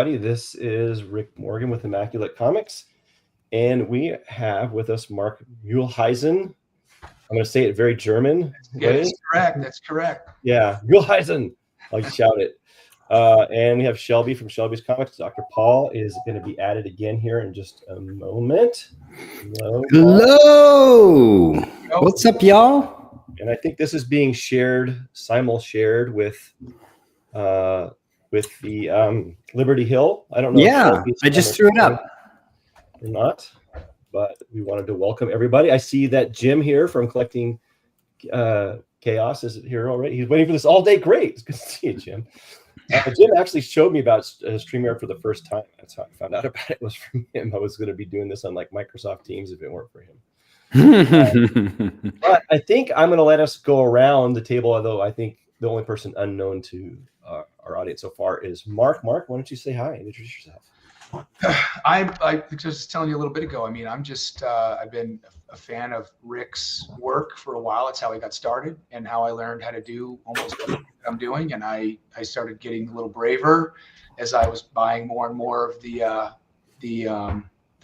everybody. This is Rick Morgan with Immaculate Comics, and we have with us Mark Muehleisen. I'm going to say it very German way. That's correct. That's correct. Yeah, Muehleisen. I'll shout it. And we have Shelby from Shelby's Comics. Dr. Paul is going to be added again here in just a moment. Hello. What's up, y'all? And I think this is being shared, simul-shared with the Liberty Hill. I don't know. Yeah, I just threw it up. Or not, but we wanted to welcome everybody. I see that Jim here from Collecting Chaos is here already. He's waiting for this all day. Great. It's good to see you, Jim. Jim actually showed me about StreamYard for the first time. That's how I found out about it. Was from him. I was going to be doing this on like Microsoft Teams if it weren't for him. But I think I'm going to let us go around the table, although I think the only person unknown to our audience so far is Mark. Mark, why don't you say hi and introduce yourself? I just telling you a little bit ago. I mean, I'm just I've been a fan of Rick's work for a while. It's how I got started and how I learned how to do almost everything that I'm doing. And I started getting a little braver as I was buying more and more of the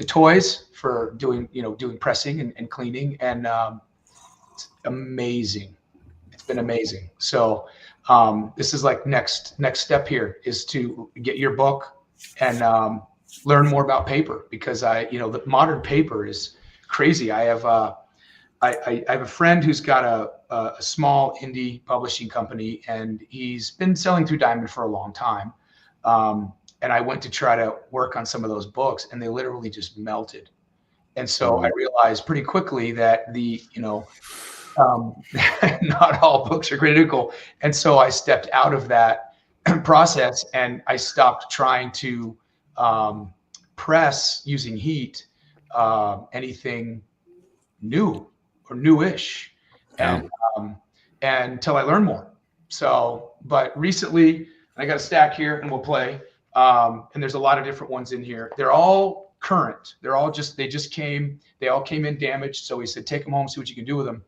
toys for doing pressing and cleaning. And it's amazing. It's been amazing. So this is like next step here is to get your book and learn more about paper, because the modern paper is crazy. I have a friend who's got a small indie publishing company, and he's been selling through Diamond for a long time. And I went to try to work on some of those books, and they literally just melted. And so I realized pretty quickly that not all books are created equal. And so I stepped out of that process, and I stopped trying to press using heat anything new or newish, and until I learn more. So, but recently I got a stack here, and we'll play. And there's a lot of different ones in here. They're all current. They all came in damaged. So we said, take them home, see what you can do with them.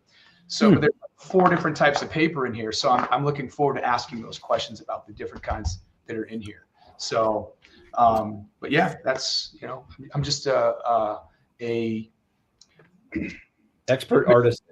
So but there's 4 different types of paper in here. So I'm looking forward to asking those questions about the different kinds that are in here. So, but yeah, that's, I'm just a expert artist,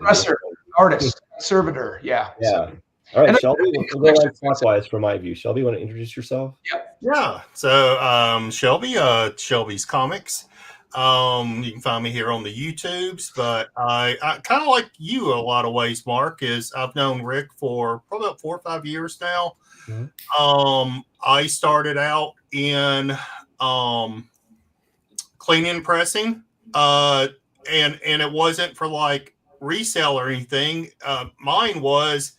conservator. Yeah. Yeah. So, all right, Shelby, we'll go clockwise from my view. Shelby, you want to introduce yourself? Yep. Yeah. So Shelby, Shelby's Comics. You can find me here on the YouTubes, but I kind of like you a lot of ways, Mark, is I've known Rick for probably about 4 or 5 years now. Mm-hmm. I started out in cleaning and pressing, and it wasn't for like resale or anything. Mine was,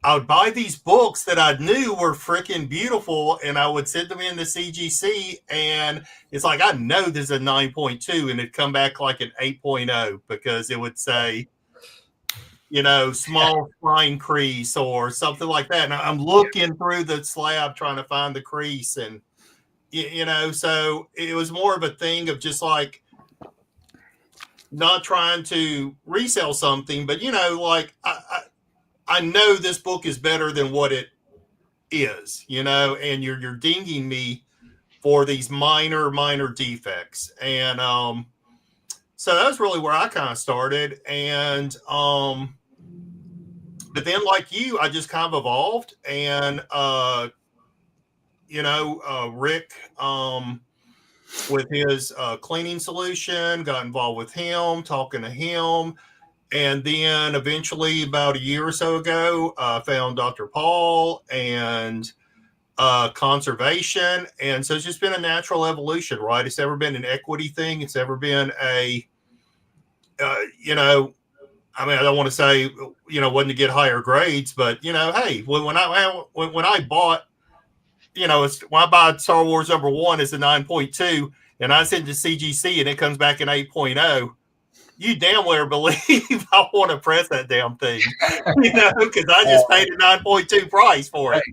I would buy these books that I knew were freaking beautiful, and I would send them in the CGC, and it's like, I know this is a 9.2, and it'd come back like an 8.0 because it would say, small spine crease or something like that. And I'm looking through the slab trying to find the crease, and, so it was more of a thing of just like not trying to resell something, but, I know this book is better than what it is, and you're dinging me for these minor defects. And so that's really where I kind of started. And but then like you, I just kind of evolved, and Rick with his cleaning solution, got involved with him, talking to him. And then eventually about a year or so ago, found Dr. Paul and conservation. And so it's just been a natural evolution, right? It's never been an equity thing. It's never been a, I don't want to say, wasn't to get higher grades, but, hey, when I bought, when I buy Star Wars #1 as a 9.2 and I send to CGC and it comes back an 8.0, you damn well believe I want to press that damn thing, because I just paid a 9.2 price for it.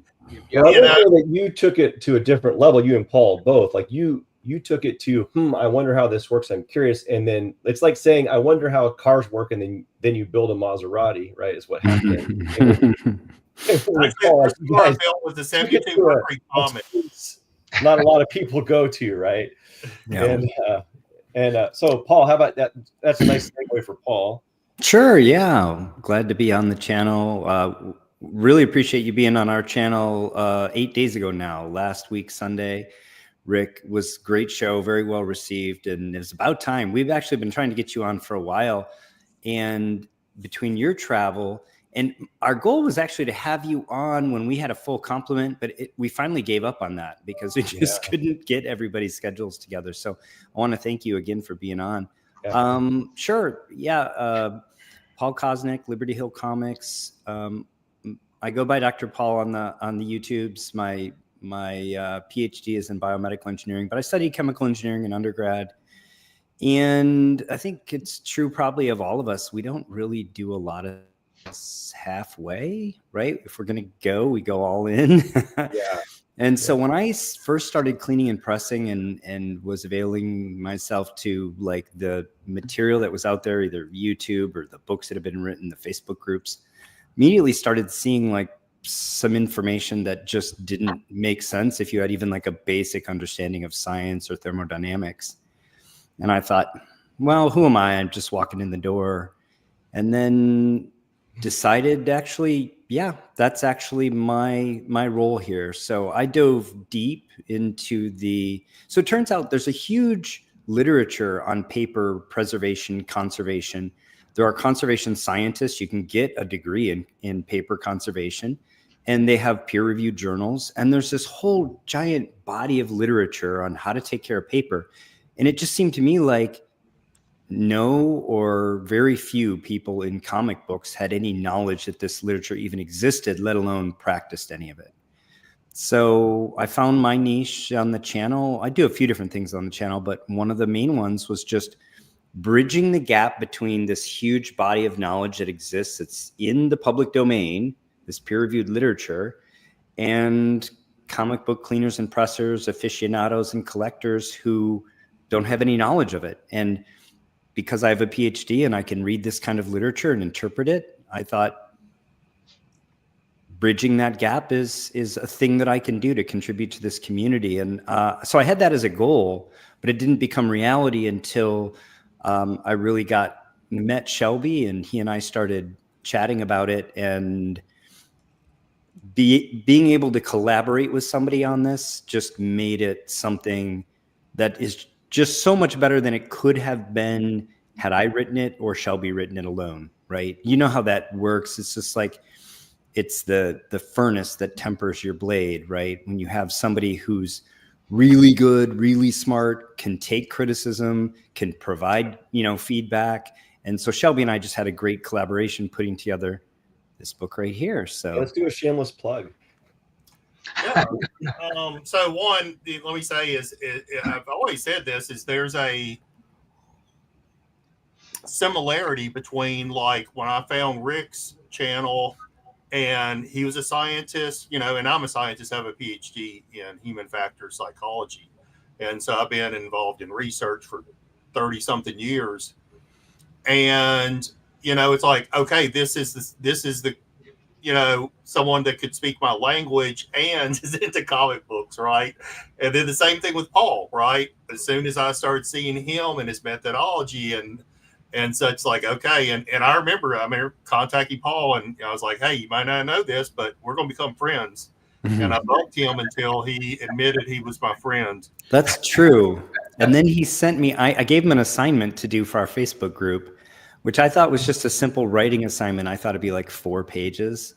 Well, I know that you took it to a different level. You and Paul both, like you took it to, I wonder how this works. I'm curious. And then it's like saying, I wonder how cars work. And then you build a Maserati, right? Is what happened. I built with the 72 Mercury Comet. not a lot of people go to, right? Yeah. And so Paul, how about that? That's a nice segue for Paul. Sure. Yeah. Glad to be on the channel. Really appreciate you being on our channel 8 days ago now, last week, Sunday. Rick, was great show, very well received. And it was about time. We've actually been trying to get you on for a while. And between your travel, and our goal was actually to have you on when we had a full complement, but we finally gave up on that because we just couldn't get everybody's schedules together. So I want to thank you again for being on. Yeah. Sure. Yeah. Paul Kosnick, Liberty Hill Comics. I go by Dr. Paul on the YouTubes. My PhD is in biomedical engineering, but I studied chemical engineering in undergrad. And I think it's true probably of all of us. We don't really do a lot of halfway, right? If we're going to go, we go all in. Yeah. And so when I first started cleaning and pressing and was availing myself to like the material that was out there, either YouTube or the books that have been written, the Facebook groups, immediately started seeing like some information that just didn't make sense if you had even like a basic understanding of science or thermodynamics. And I thought, well, who am I? I'm just walking in the door. And then decided actually, yeah, that's actually my role here. So I dove deep into so it turns out there's a huge literature on paper preservation, conservation. There are conservation scientists. You can get a degree in paper conservation, and they have peer-reviewed journals. And there's this whole giant body of literature on how to take care of paper. And it just seemed to me like no or very few people in comic books had any knowledge that this literature even existed, let alone practiced any of it. So I found my niche on the channel. I do a few different things on the channel, but one of the main ones was just bridging the gap between this huge body of knowledge that exists, that's in the public domain, this peer-reviewed literature, and comic book cleaners and pressers, aficionados and collectors who don't have any knowledge of it. And because I have a PhD and I can read this kind of literature and interpret it, I thought bridging that gap is a thing that I can do to contribute to this community. And so I had that as a goal, but it didn't become reality until I really met Shelby, and he and I started chatting about it, and being able to collaborate with somebody on this just made it something that is just so much better than it could have been had I written it or Shelby written it alone, right? You know how that works. It's just like, it's the furnace that tempers your blade, right? When you have somebody who's really good, really smart, can take criticism, can provide, feedback. And so Shelby and I just had a great collaboration putting together this book right here. So let's do a shameless plug. Yeah. So one, let me say is I've always said this, is there's a similarity between like when I found Rick's channel, and he was a scientist, and I'm a scientist, I have a PhD in human factor psychology. And so I've been involved in research for 30 something years. And, it's like, okay, this is the, someone that could speak my language and is into comic books, right? And then the same thing with Paul, right? As soon as I started seeing him and his methodology and such, like, okay. And I remember contacting Paul, and I was like, hey, you might not know this, but we're going to become friends. Mm-hmm. And I bugged him until he admitted he was my friend. That's true. And then he sent me, I gave him an assignment to do for our Facebook group, which I thought was just a simple writing assignment. I thought it'd be like 4 pages.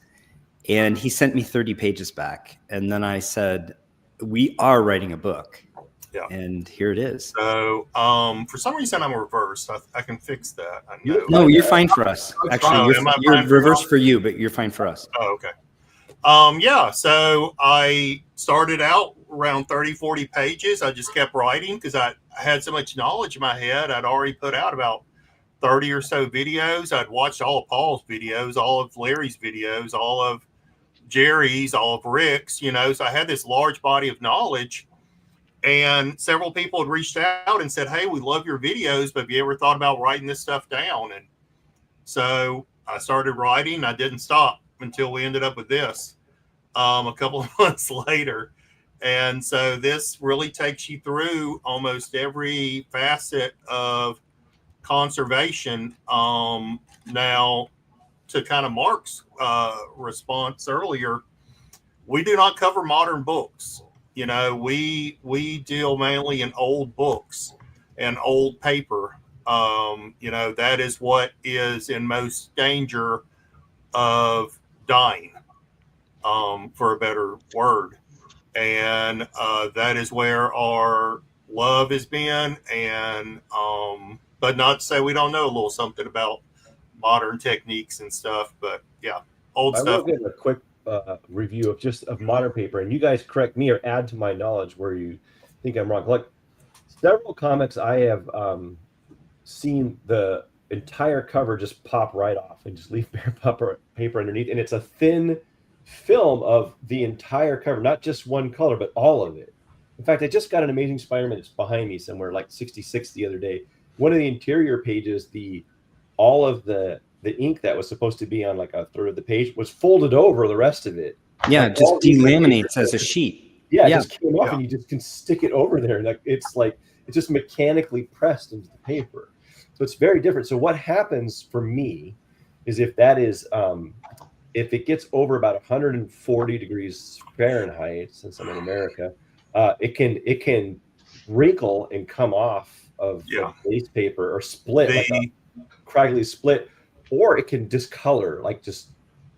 And he sent me 30 pages back. And then I said, we are writing a book. Yeah. And here it is. So for some reason I'm reversed. I can fix that. I know. No, you're fine for us. Actually, you're reversed for you, but you're fine for us. Oh, okay. Yeah, so I started out around 30, 40 pages. I just kept writing because I had so much knowledge in my head. I'd already put out about 30 or so videos. I'd watched all of Paul's videos, all of Larry's videos, all of Jerry's, all of Rick's, so I had this large body of knowledge. And several people had reached out and said, hey, we love your videos, but have you ever thought about writing this stuff down? And so I started writing. I didn't stop until we ended up with this a couple of months later. And so this really takes you through almost every facet of conservation. Now, to kind of Mark's response earlier, we do not cover modern books. You know, we deal mainly in old books and old paper. You know, that is what is in most danger of dying, for a better word. And that is where our love has been. And but not to say we don't know a little something about modern techniques and stuff, but yeah, old I stuff. will give a quick review of modern paper, and you guys correct me or add to my knowledge where you think I'm wrong. Like several comics, I have seen the entire cover just pop right off and just leave bare paper underneath, and it's a thin film of the entire cover, not just one color, but all of it. In fact, I just got an Amazing Spider-Man. It's behind me somewhere, like 66 the other day. One of the interior pages, all of the ink that was supposed to be on like a third of the page was folded over the rest of it. Yeah, Like it just all these delaminates as a sheet. Yeah, it Yeah. just came off, and you just can stick it over there. Like it's just mechanically pressed into the paper. So it's very different. So what happens for me is if it gets over about 140 degrees Fahrenheit, since I'm in America, it can wrinkle and come off of the base paper or split like a craggly split, or it can discolor, like just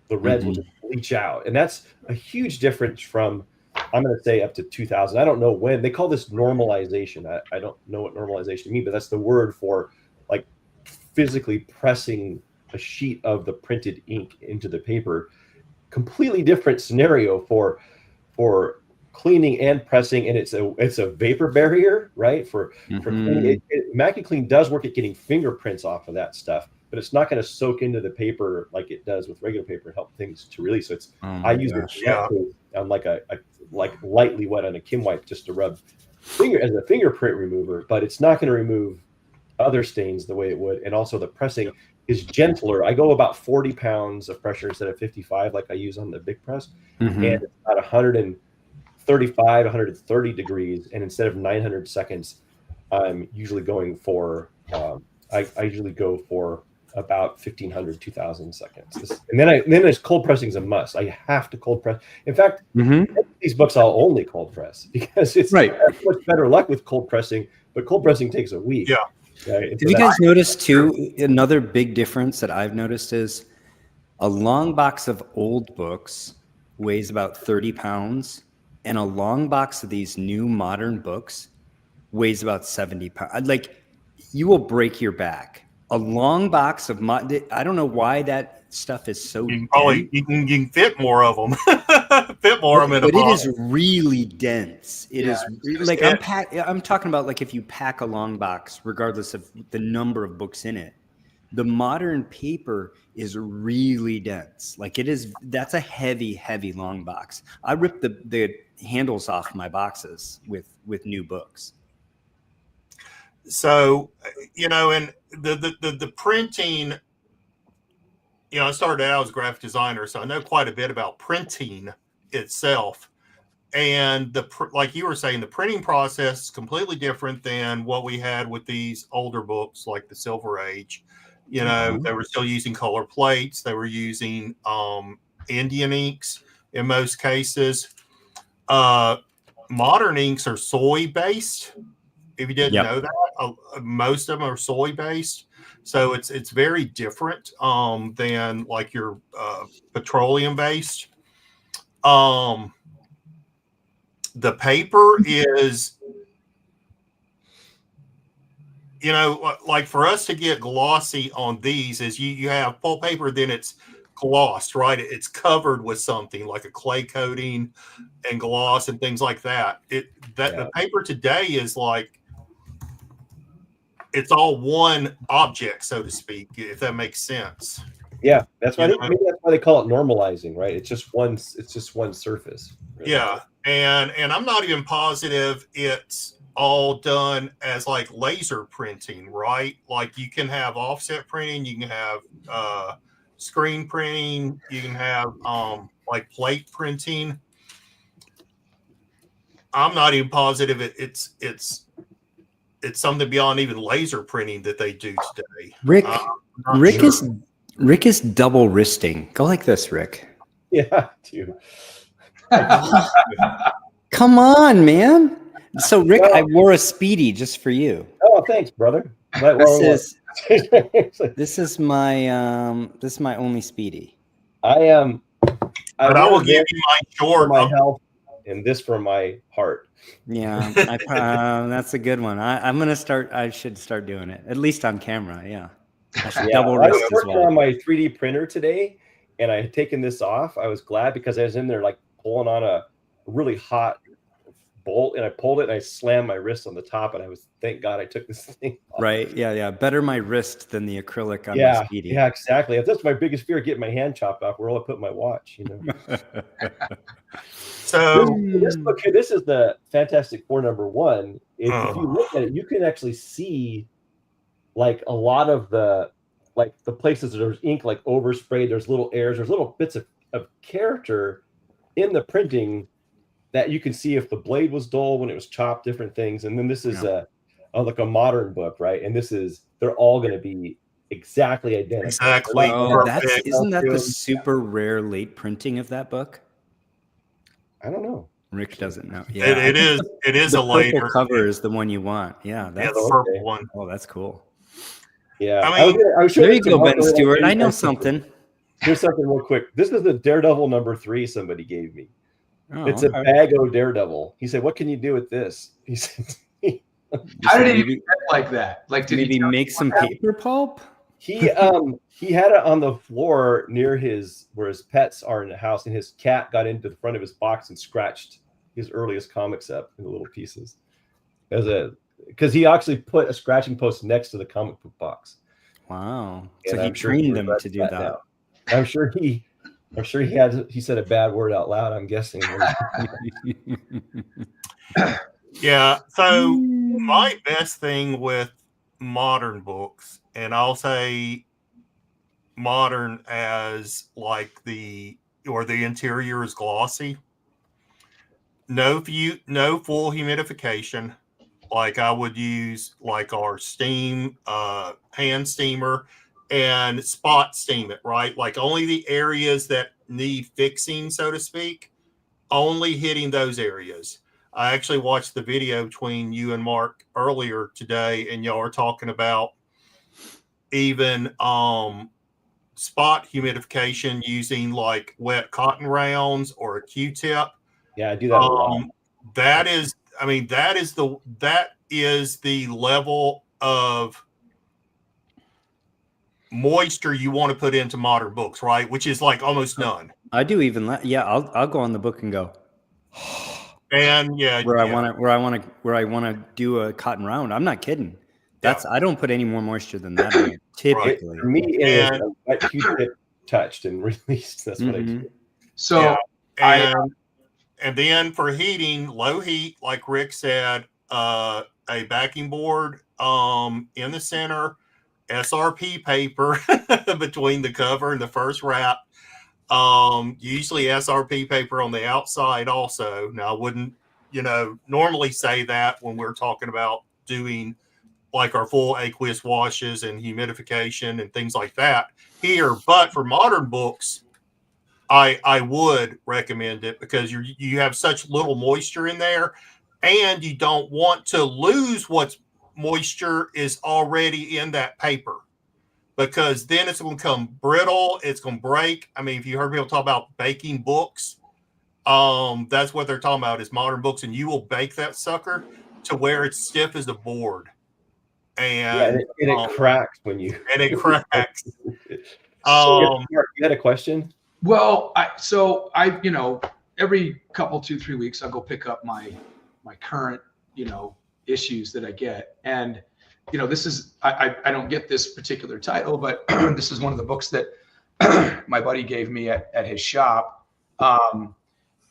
the reds will just bleach out. And that's a huge difference from, I'm going to say, up to 2000. I don't know when. They call this normalization. I don't know what normalization means, but that's the word for like physically pressing a sheet of the printed ink into the paper. Completely different scenario for cleaning and pressing, and it's a vapor barrier, right? For cleaning. MacuClean does work at getting fingerprints off of that stuff, but it's not going to soak into the paper like it does with regular paper and help things to release. So it's I use it on like like lightly wet on a Kim wipe just to rub as a fingerprint remover, but it's not going to remove other stains the way it would. And also the pressing is gentler. I go about 40 pounds of pressure instead of 55 like I use on the big press, and it's about 135, 130 degrees, and instead of 900 seconds, I'm usually going for I usually go for about 1,500, 2,000 seconds. And then there's cold pressing is a must. I have to cold press. In fact, these books I'll only cold press because it's much better luck with cold pressing, but cold pressing takes a week. Yeah. Right? Have you guys noticed too, another big difference that I've noticed is a long box of old books weighs about 30 pounds, and a long box of these new modern books weighs about 70 pounds. Like, you will break your back. A long box of I don't know why that stuff is so dense. You can fit more of them. Fit more of them in a box. But it is really dense. It is like I'm talking about, like, if you pack a long box, regardless of the number of books in it, the modern paper is really dense. Like that's a heavy long box. I ripped the handles off my boxes with new books. So, you know, and the printing, you know, I started out as a graphic designer, so I know quite a bit about printing itself. And like you were saying, the printing process is completely different than what we had with these older books, like the Silver Age. You know, they were still using color plates. They were using Indian inks in most cases. Modern inks are soy based. If you didn't know that, most of them are soy based. So it's very different than like your petroleum based. The paper is, you know, like for us to get glossy on these is you have pulp paper, then it's glossed, right? It's covered with something like a clay coating and gloss and things like that. The paper today is like, it's all one object, so to speak, if that makes sense. Yeah, that's why maybe that's why they call it normalizing, right? It's just one surface. Really. Yeah, and I'm not even positive it's all done as like laser printing, right? Like you can have offset printing, you can have screen printing, you can have like plate printing. I'm not even positive it's something beyond even laser printing that they do today. Rick, Rick is double wristing. Go like this, Rick. Yeah, dude. Come on, man. So Rick, I wore a Speedy just for you. Oh, thanks, brother. This is my only Speedy. I am. But I will give you my short for my health and this for my heart. Yeah, that's a good one. I'm gonna start. I should start doing it at least on camera. Yeah, I should double wrist I was as working well. on my 3D printer today, and I had taken this off. I was glad because I was in there like pulling on a really hot bolt, and I pulled it and I slammed my wrist on the top, and I was thank God I took this thing off. Right? Yeah. Better my wrist than the acrylic on Yeah, my Speedy. yeah, exactly. That's my biggest fear: getting my hand chopped off where I put my watch. You know. So this book here, this is the Fantastic Four #1. If you look at it, you can actually see like a lot of the places that there's ink like oversprayed. There's little errors. There's little bits of character in the printing that you can see if the blade was dull when it was chopped, different things. And then this is like a modern book, right? And they're all going to be exactly identical. Exactly. Isn't that the super rare late printing of that book? I don't know. Rick doesn't know. Yeah, it is the a later cover is the one you want. Yeah, the purple one. Oh, that's cool. Yeah, I mean, I was sure there you go, Ben Stewart. I know something. Here's something real quick. This is the Daredevil #3 somebody gave me. Oh, it's a Bago Daredevil. He said, "What can you do with this?" He said, "How did he even get like that? Like, did he make some paper pulp?" He had it on the floor near where his pets are in the house, and his cat got into the front of his box and scratched his earliest comics up into little pieces. Because he actually put a scratching post next to the comic book box. Wow! So he trained them to do that. Now. I'm sure he said a bad word out loud. I'm guessing. Yeah. So my best thing with modern books, and I'll say modern as like the interior is glossy. No full humidification. Like I would use like our steam hand steamer and spot steam it, right? Like only the areas that need fixing, so to speak, only hitting those areas. I actually watched the video between you and Mark earlier today, and y'all are talking about even spot humidification using like wet cotton rounds or a Q-tip. Yeah, I do that a lot. That is the level of moisture you want to put into modern books, right? Which is like almost none. I do even I'll go on the book and go. And where I want to do a cotton round. I'm not kidding. I don't put any more moisture than that in it, typically. Right. For me, it is a wet Q-tip touched and released. That's what I do. So and then for heating, low heat, like Rick said, a backing board in the center, SRP paper between the cover and the first wrap. Usually SRP paper on the outside also. Now I wouldn't, normally say that when we're talking about doing like our full aqueous washes and humidification and things like that here. But for modern books, I would recommend it because you have such little moisture in there, and you don't want to lose what's moisture is already in that paper, because then it's going to become brittle. It's going to break. I mean, if you heard people talk about baking books, that's what they're talking about is modern books, and you will bake that sucker to where it's stiff as a board. And it cracks when you and it cracks. Mark, you had a question? Well, I every couple 2-3 weeks I'll go pick up my current issues that I get, and this is I don't get this particular title, but this is one of the books that my buddy gave me at his shop,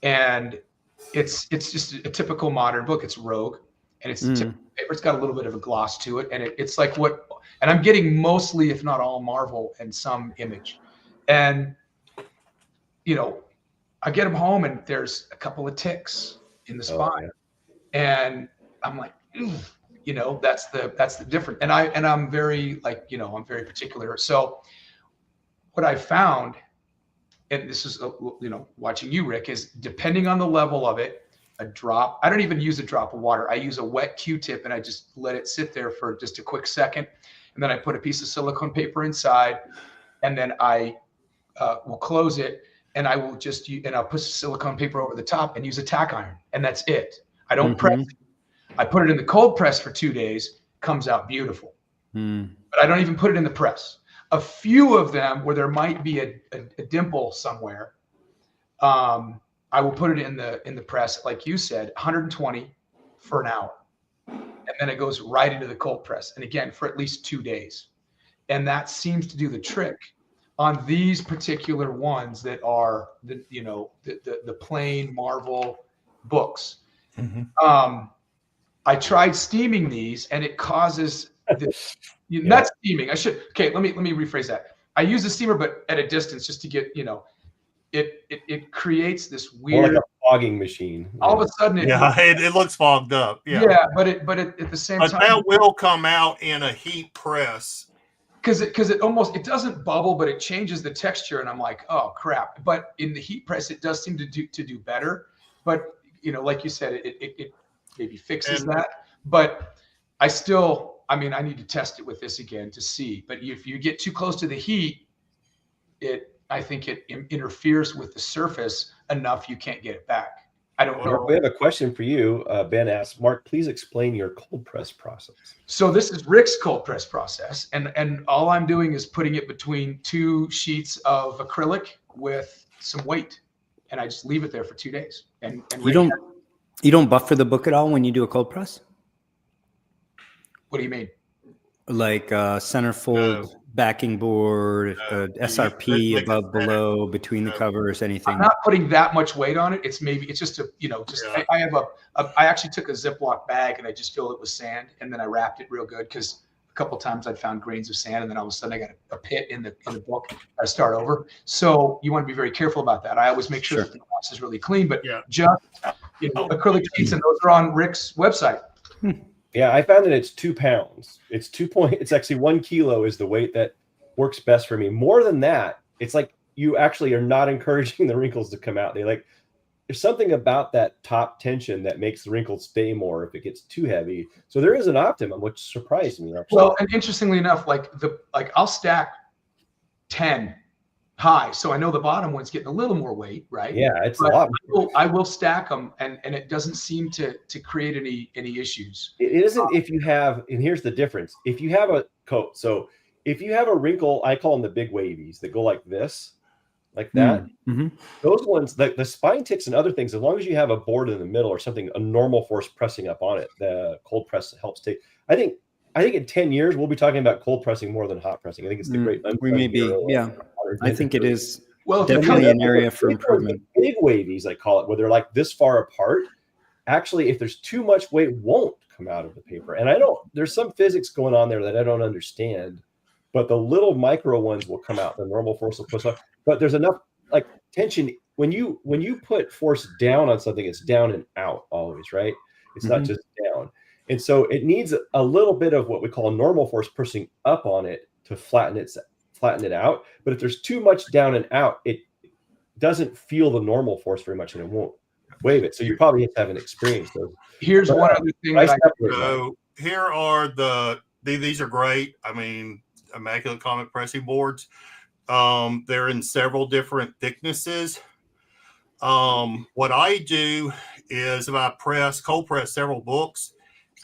and it's just a typical modern book. It's Rogue, and it's typical paper. It's got a little bit of a gloss to it, and it's like and I'm getting mostly, if not all, Marvel and some Image, and I get them home and there's a couple of ticks in the spine. And I'm like, you know, that's the difference. And I'm very like, you know, I'm very particular. So what I found, and this is, you know, watching you, Rick, is depending on the level of it, a drop. I don't even use a drop of water. I use a wet Q-tip and I just let it sit there for just a quick second. And then I put a piece of silicone paper inside, and then I will close it, and I will just use, and I'll put silicone paper over the top and use a tack iron, and that's it. I don't press it. I put it in the cold press for 2 days, comes out beautiful. But I don't even put it in the press. A few of them where there might be a dimple somewhere, I will put it in the press, like you said, 120 for an hour. And then it goes right into the cold press. And again, for at least 2 days. And that seems to do the trick on these particular ones that are the plain marble books. I tried steaming these, and it causes not steaming. Let me rephrase that. I use a steamer, but at a distance, just to get, you know, it creates this weird, more like a fogging machine. All of a sudden, it looks fogged up. But at the same time, that will come out in a heat press. Because it doesn't bubble, but it changes the texture, and I'm like, oh crap. But in the heat press, it does seem to do better. But you know, like you said, it maybe fixes that. But I need to test it with this again to see. But if you get too close to the heat, I think it interferes with the surface enough you can't get it back. I don't know. We have a question for you. Ben asks, Mark, please explain your cold press process. So this is Rick's cold press process. And all I'm doing is putting it between 2 sheets of acrylic with some weight. And I just leave it there for 2 days. And you don't buffer the book at all when you do a cold press? What do you mean? Like centerfold, backing board, SRP above, below, between the covers, anything? I'm not putting that much weight on it. It's just I actually took a Ziploc bag and I just filled it with sand, and then I wrapped it real good, because a couple of times I'd found grains of sand, and then all of a sudden I got a pit in the book. I start over. So you want to be very careful about that. I always make sure that the glass is really clean, but just acrylic sheets, and those are on Rick's website. Yeah, I found that it's 2 pounds. It's actually 1 kilo is the weight that works best for me. More than that, it's like you actually are not encouraging the wrinkles to come out. There's something about that top tension that makes the wrinkles stay more if it gets too heavy. So there is an optimum, which surprised me. Actually. Well, and interestingly enough, I'll stack 10 high, so I know the bottom one's getting a little more weight, right? Yeah, it's a lot. I will stack them, and it doesn't seem to create any issues. It isn't if you have, and here's the difference. If you have a coat, so if you have a wrinkle, I call them the big wavies that go like this, like that. Those ones, the spine ticks and other things, as long as you have a board in the middle or something, a normal force pressing up on it, the cold press helps take. I think in 10 years we'll be talking about cold pressing more than hot pressing. I think it's the great. We may be, I think it is. Well, definitely an area for improvement. Big wavies, I call it, where they're like this far apart. Actually, if there's too much weight, won't come out of the paper. And there's some physics going on there that I don't understand, but the little micro ones will come out. The normal force will push up, but there's enough like tension. When you put force down on something, it's down and out always, right? It's not just down. And so it needs a little bit of what we call a normal force pushing up on it to flatten it out. But if there's too much down and out, it doesn't feel the normal force very much, and it won't wave it. So you probably have an experience. Here's one other thing. So here are these are great. I mean, immaculate comet pressing boards. They're in several different thicknesses. What I do is, if I cold press several books,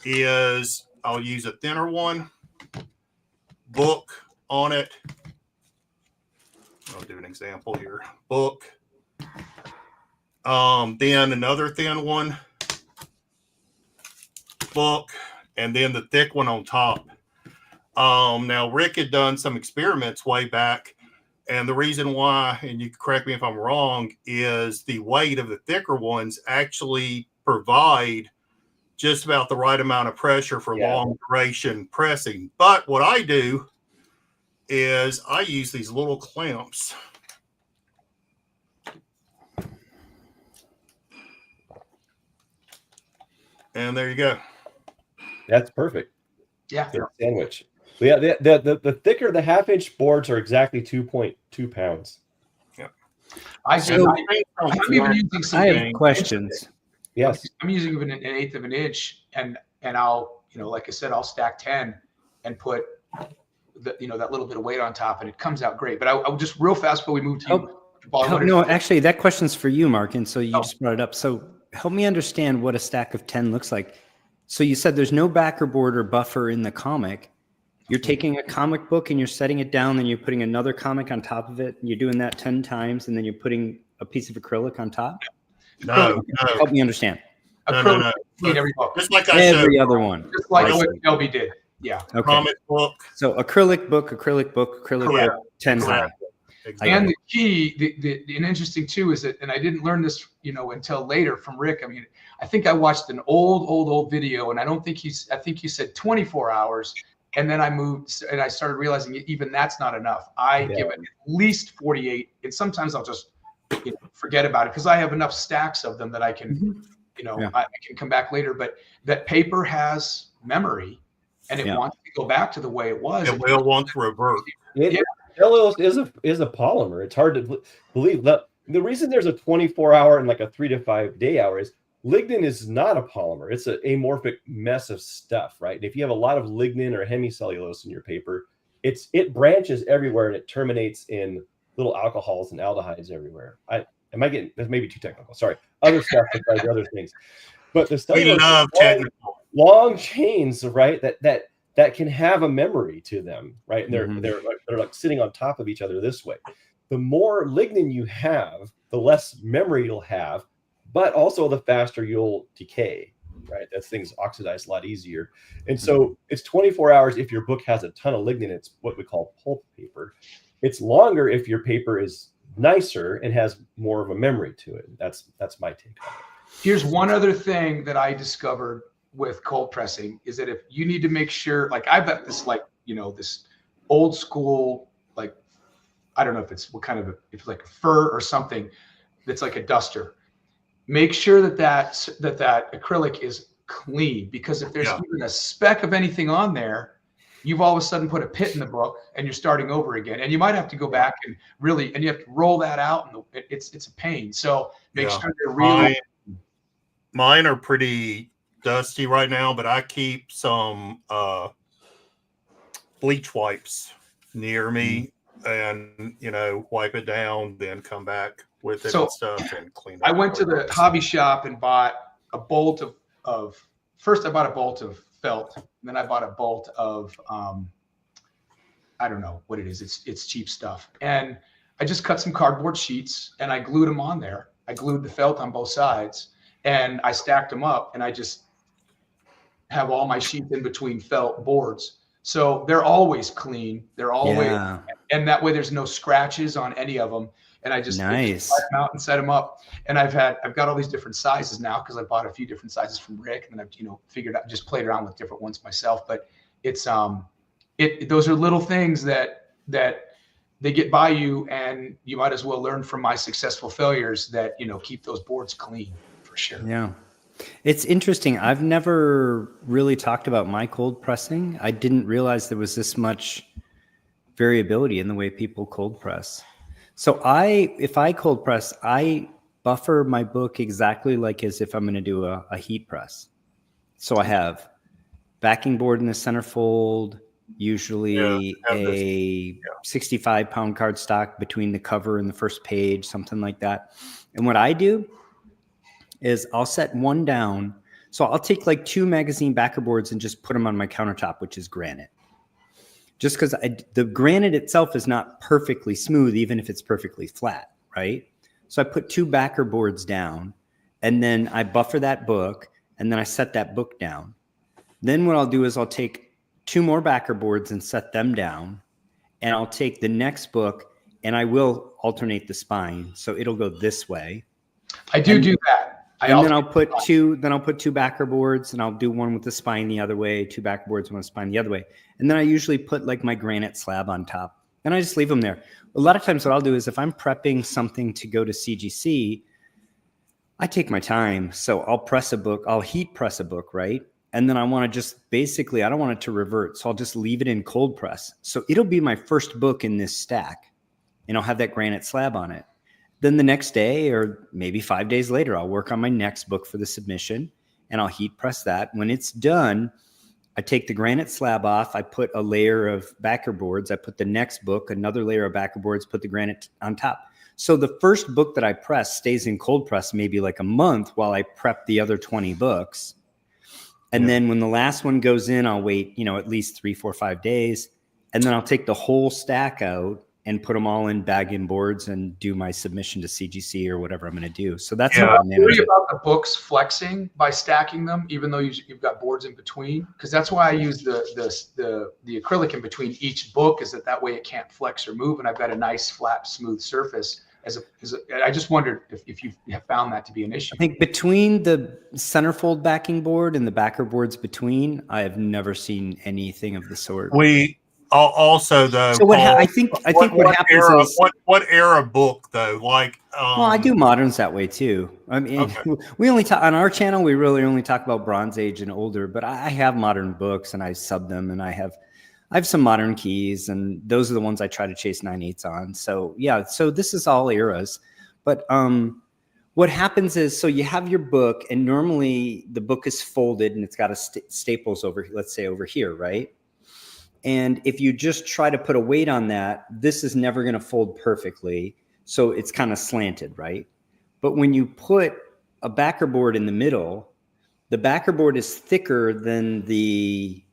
is I'll use a thinner one, book on it. I'll do an example here. Book. Then another thin one, book, and then the thick one on top. Now Rick had done some experiments way back, and the reason why, and you can correct me if I'm wrong, is the weight of the thicker ones actually provide just about the right amount of pressure for long duration pressing. But what I do is I use these little clamps. And there you go. That's perfect. Yeah. Good sandwich. Yeah, the thicker the 1/2-inch boards are exactly 2.2 pounds. I'm even using some. I have questions. Yes. I'm using even an 1/8 of an inch, and I'll, like I said, I'll stack 10 and put that little bit of weight on top, and it comes out great. But I just real fast before we move to you. No, actually, that question's for you, Mark. And so you just brought it up. So help me understand what a stack of 10 looks like. So you said there's no backer board or buffer in the comic. You're taking a comic book and you're setting it down, then you're putting another comic on top of it. And you're doing that 10 times, and then you're putting a piece of acrylic on top. No. Help me understand. Acrylic in every book. Just like I Every showed. other one. Just like what Shelby did. Yeah. Okay. Comic book. So acrylic book, acrylic book, 10 times. Exactly. And the key, an interesting too, is that, and I didn't learn this, until later from Rick. I mean, I think I watched an old video, and I think he said 24 hours. And then I moved and I started realizing even that's not enough. I give it at least 48. And sometimes I'll just forget about it because I have enough stacks of them that I can, I can come back later. But that paper has memory, and it wants to go back to the way it was. It will want to revert. Cellulose is a polymer. It's hard to believe. The reason there's a 24-hour and like a 3 to 5 day hour is lignin is not a polymer. It's an amorphic mess of stuff, right? And if you have a lot of lignin or hemicellulose in your paper, it branches everywhere and it terminates in little alcohols and aldehydes everywhere. Am I getting, that's maybe too technical. Sorry. Other stuff besides other things. But the stuff We love technical. Long chains, right? That can have a memory to them, right? And they're like sitting on top of each other this way. The more lignin you have, the less memory you'll have, but also the faster you'll decay, right? That things oxidize a lot easier. And so it's 24 hours if your book has a ton of lignin. It's what we call pulp paper. It's longer if your paper is nicer and has more of a memory to it. That's my take on it. Here's one other thing that I discovered with cold pressing is that if you need to make sure, like I've got this, this old school, like, I don't know if it's what kind of, if it's like a fur or something that's like a duster. Make sure that acrylic is clean, because if there's even a speck of anything on there, you've all of a sudden put a pit in the book and you're starting over again. And you might have to go back and you have to roll that out, and it's a pain. So make sure they're really. Mine are pretty dusty right now, but I keep some bleach wipes near me and, wipe it down, then come back with it and stuff and clean it. I went to the hobby shop and bought a bolt of first I bought a bolt of felt, and then I bought a bolt of I don't know what it is. It's cheap stuff. And I just cut some cardboard sheets and I glued them on there. I glued the felt on both sides and I stacked them up, and I just have all my sheets in between felt boards. So they're always clean. They're always, and that way there's no scratches on any of them. And I just set them out and set them up. And I've got all these different sizes now because I bought a few different sizes from Rick, and I've figured out, just played around with different ones myself. But it's those are little things that they get by you, and you might as well learn from my successful failures that keep those boards clean for sure. Yeah. It's interesting. I've never really talked about my cold pressing. I didn't realize there was this much variability in the way people cold press. So if I cold press, I buffer my book exactly like as if I'm going to do a heat press. So I have backing board in the centerfold, usually a 65-pound cardstock between the cover and the first page, something like that. And what I do is I'll set one down. So I'll take like 2 magazine backer boards and just put them on my countertop, which is granite. Just because the granite itself is not perfectly smooth, even if it's perfectly flat, right? So I put 2 backer boards down, and then I buffer that book, and then I set that book down. Then what I'll do is I'll take 2 more backer boards and set them down, and I'll take the next book, and I will alternate the spine. So it'll go this way. I do that. Then I'll put 2 backer boards, and I'll do one with the spine the other way, 2 backer boards, one with the spine the other way. And then I usually put like my granite slab on top, and I just leave them there. A lot of times what I'll do is if I'm prepping something to go to CGC, I take my time. So I'll press a book, I'll heat press a book, right? And then I want to just basically, I don't want it to revert. So I'll just leave it in cold press. So it'll be my first book in this stack, and I'll have that granite slab on it. Then the next day, or maybe 5 days later, I'll work on my next book for the submission, and I'll heat press that. When it's done, I take the granite slab off. I put a layer of backer boards. I put the next book, another layer of backer boards, put the granite on top. So the first book that I press stays in cold press maybe like a month while I prep the other 20 books. And then when the last one goes in, I'll wait, at least 3, 4, 5 days. And then I'll take the whole stack out and put them all in bag-in boards and do my submission to CGC or whatever I'm going to do. So that's how I manage it. About the books flexing by stacking them, even though you've got boards in between, because that's why I use the acrylic in between each book, is that way it can't flex or move, and I've got a nice flat smooth surface. I just wondered if you have found that to be an issue. I think between the centerfold backing board and the backer boards between, I have never seen anything of the sort. We also though. So I think what happens is what era book though? Like, well, I do moderns that way too. I mean, we only talk on our channel. We really only talk about Bronze Age and older, but I have modern books and I sub them, and I have some modern keys, and those are the ones I try to chase 9/8 on. So yeah, so this is all eras. But what happens is, so you have your book, and normally the book is folded and it's got a staples over, let's say over here, right? And if you just try to put a weight on that, this is never going to fold perfectly. So it's kind of slanted, right? But when you put a backer board in the middle, the backer board is thicker than the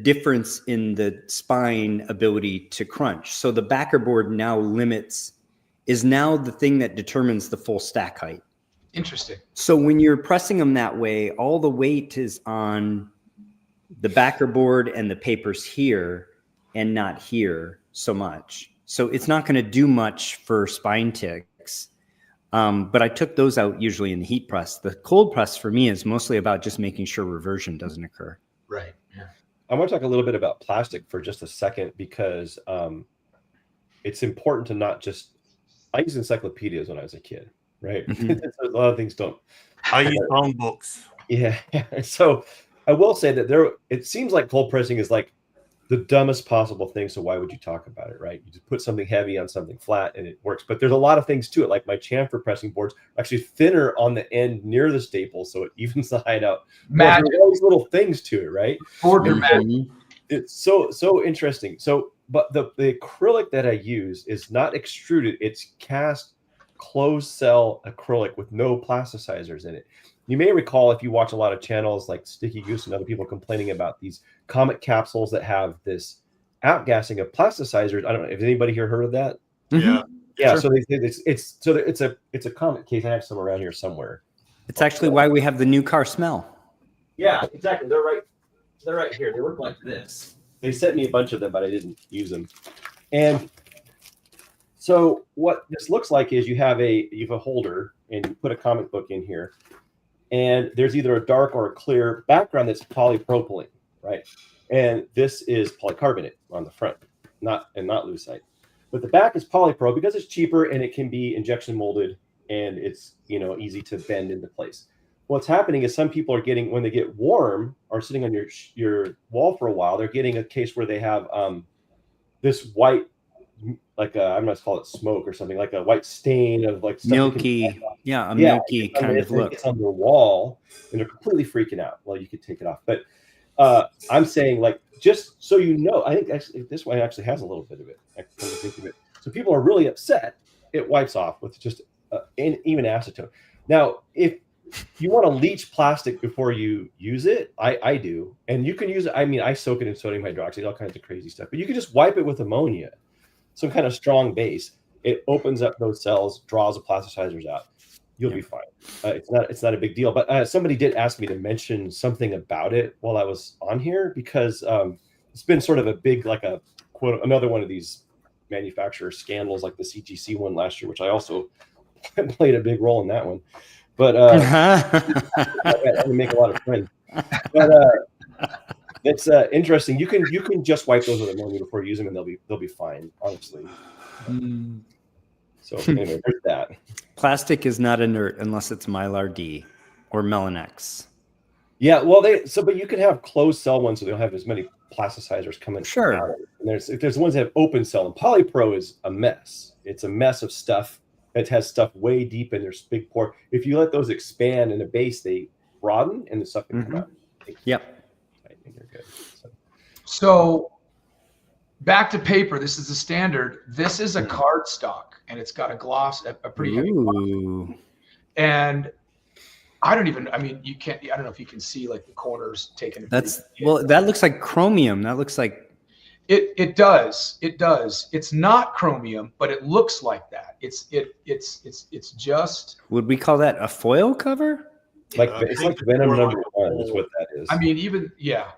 difference in the spine ability to crunch. So the backer board now is now the thing that determines the full stack height. Interesting. So when you're pressing them that way, all the weight is on the backer board and the papers here and not here so much. So it's not going to do much for spine ticks. But I took those out usually in the heat press. The cold press for me is mostly about just making sure reversion doesn't occur. Right. Yeah. I want to talk a little bit about plastic for just a second, because it's important to not just, I used encyclopedias when I was a kid, right? Mm-hmm. A lot of things don't. I use phone books. Yeah. So I will say that it seems like cold pressing is like the dumbest possible thing. So why would you talk about it, right? You just put something heavy on something flat and it works. But there's a lot of things to it. Like my chamfer pressing boards are actually thinner on the end near the staple, so it evens the height out. There's all these little things to it, right? It's so interesting. So, but the acrylic that I use is not extruded. It's cast closed cell acrylic with no plasticizers in it. You may recall, if you watch a lot of channels like Sticky Goose and other people complaining about these Comet capsules that have this outgassing of plasticizers. I don't know if anybody here heard of that. Yeah. Yeah. Sure. So it's a Comet case. I have some around here somewhere. It's actually why we have the new car smell. Yeah, exactly. They're right here. They look like this. They sent me a bunch of them, but I didn't use them. And so what this looks like is you have a holder and you put a comic book in here. And there's either a dark or a clear background that's polypropylene, right? And this is polycarbonate on the front, not lucite. But the back is polypro because it's cheaper and it can be injection molded and it's easy to bend into place. What's happening is some people are getting, when they get warm or sitting on your wall for a while, they're getting a case where they have this white, like I'm going to call it smoke or something, like a white stain of like milky, milky kind of look. It's on the wall, and they're completely freaking out. Well, you could take it off, but I'm saying, like, just so you know, I think actually this one actually has a little bit of it. I come to think of it. So people are really upset. It wipes off with just even acetone. Now, if you want to leach plastic before you use it, I do, and you can use it. I mean, I soak it in sodium hydroxide, all kinds of crazy stuff, but you can just wipe it with ammonia. Some kind of strong base. It opens up those cells, draws the plasticizers out. You'll be fine. It's not a big deal. But somebody did ask me to mention something about it while I was on here, because it's been sort of a big, like a quote, another one of these manufacturer scandals, like the CGC one last year, which I also played a big role in that one. But I didn't make a lot of friends. But it's interesting. You can just wipe those with ammonia before you use them, and they'll be fine, honestly. So anyway, there's that. Plastic is not inert unless it's Mylar D or Melanex. Yeah, well, but you can have closed cell ones, so they don't have as many plasticizers coming Sure. out. And there's ones that have open cell, and Polypro is a mess. It's a mess of stuff. It has stuff way deep in there's big pore. If you let those expand in a base, they broaden and the stuff can come out. Yep. And you're good. So back to paper. This is the standard. This is a cardstock, and it's got a gloss, a pretty heavy gloss. And I mean, you can't, I don't know if you can see like the corners taken. Well, that looks like chromium. That looks like. It does. It's not chromium, but it looks like that. It's just. Would we call that a foil cover? It's like Venom #1 is what that is. I mean, even, yeah.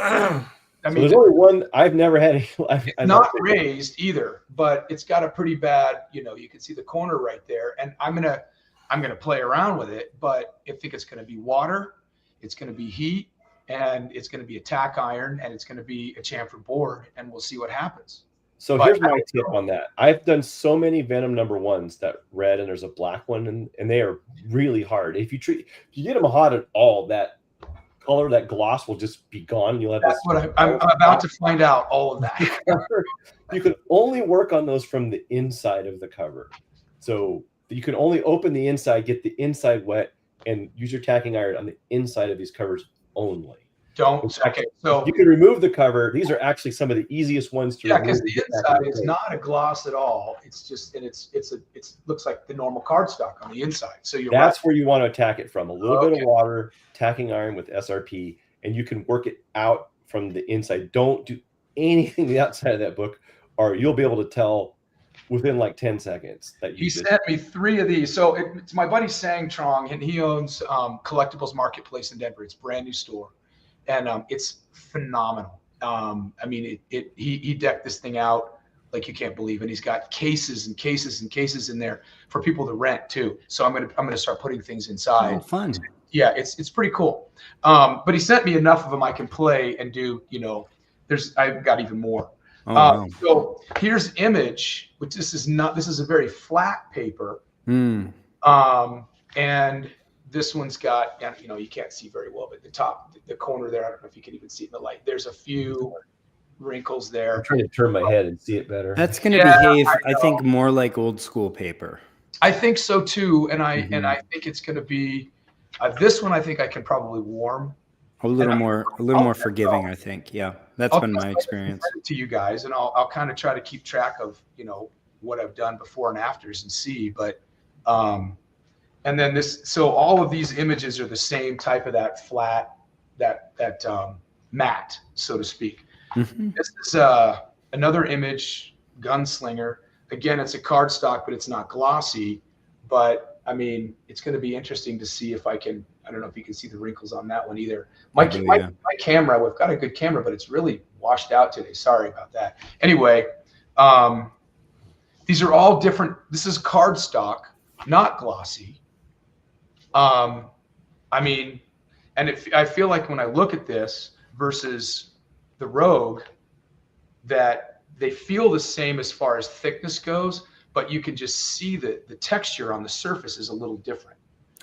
I mean, there's only one. I've never had any. It's not raised either, but it's got a pretty bad, you can see the corner right there. And I'm gonna play around with it, but I think it's gonna be water, it's gonna be heat, and it's gonna be a tack iron, and it's gonna be a chamfer board, and we'll see what happens. So here's my tip on that. I've done so many Venom #1s that red, and there's a black one, and they are really hard. If you get them hot at all, that color, that gloss will just be gone. You'll have That's what I'm about to find out. All of that. You can only work on those from the inside of the cover. So you can only open the inside, get the inside wet, and use your tacking iron on the inside of these covers only. Okay, so you can remove the cover. These are actually some of the easiest ones to remove. Because the inside is not a gloss at all. It's just, and it looks like the normal cardstock on the inside. So that's where you want to attack it from. A little bit of water, tacking iron with SRP, and you can work it out from the inside. Don't do anything the outside of that book, or you'll be able to tell within like 10 seconds that he sent me 3 of these. So it's my buddy Sang Trong, and he owns Collectibles Marketplace in Denver. It's a brand new store. And it's phenomenal. I mean, he decked this thing out like you can't believe, and he's got cases and cases and cases in there for people to rent too. So I'm gonna start putting things inside. Oh, fun. Yeah, it's pretty cool. But he sent me enough of them I can play and do. I've got even more. Oh, wow. So here's Image, which this is a very flat paper. And this one's got, you can't see very well, but the corner there, I don't know if you can even see it in the light. There's a few wrinkles there. I'm trying to turn my head and see it better. That's going to behave, I think, more like old school paper. I think so too, and I think it's going to be this one. I think I can probably warm a little more forgiving. I think, yeah, that's been my experience. To you guys, and I'll kind of try to keep track of what I've done before and afters and see, but. And then so all of these images are the same type of that flat, that matte, so to speak. This is another Image Gunslinger. Again, it's a cardstock, but it's not glossy. But I mean, it's going to be interesting to see if I don't know if you can see the wrinkles on that one either. My camera, we've got a good camera, but it's really washed out today. Sorry about that. Anyway, these are all different. This is cardstock, not glossy. I mean, and I feel like when I look at this versus the Rogue, that they feel the same as far as thickness goes, but you can just see that the texture on the surface is a little different.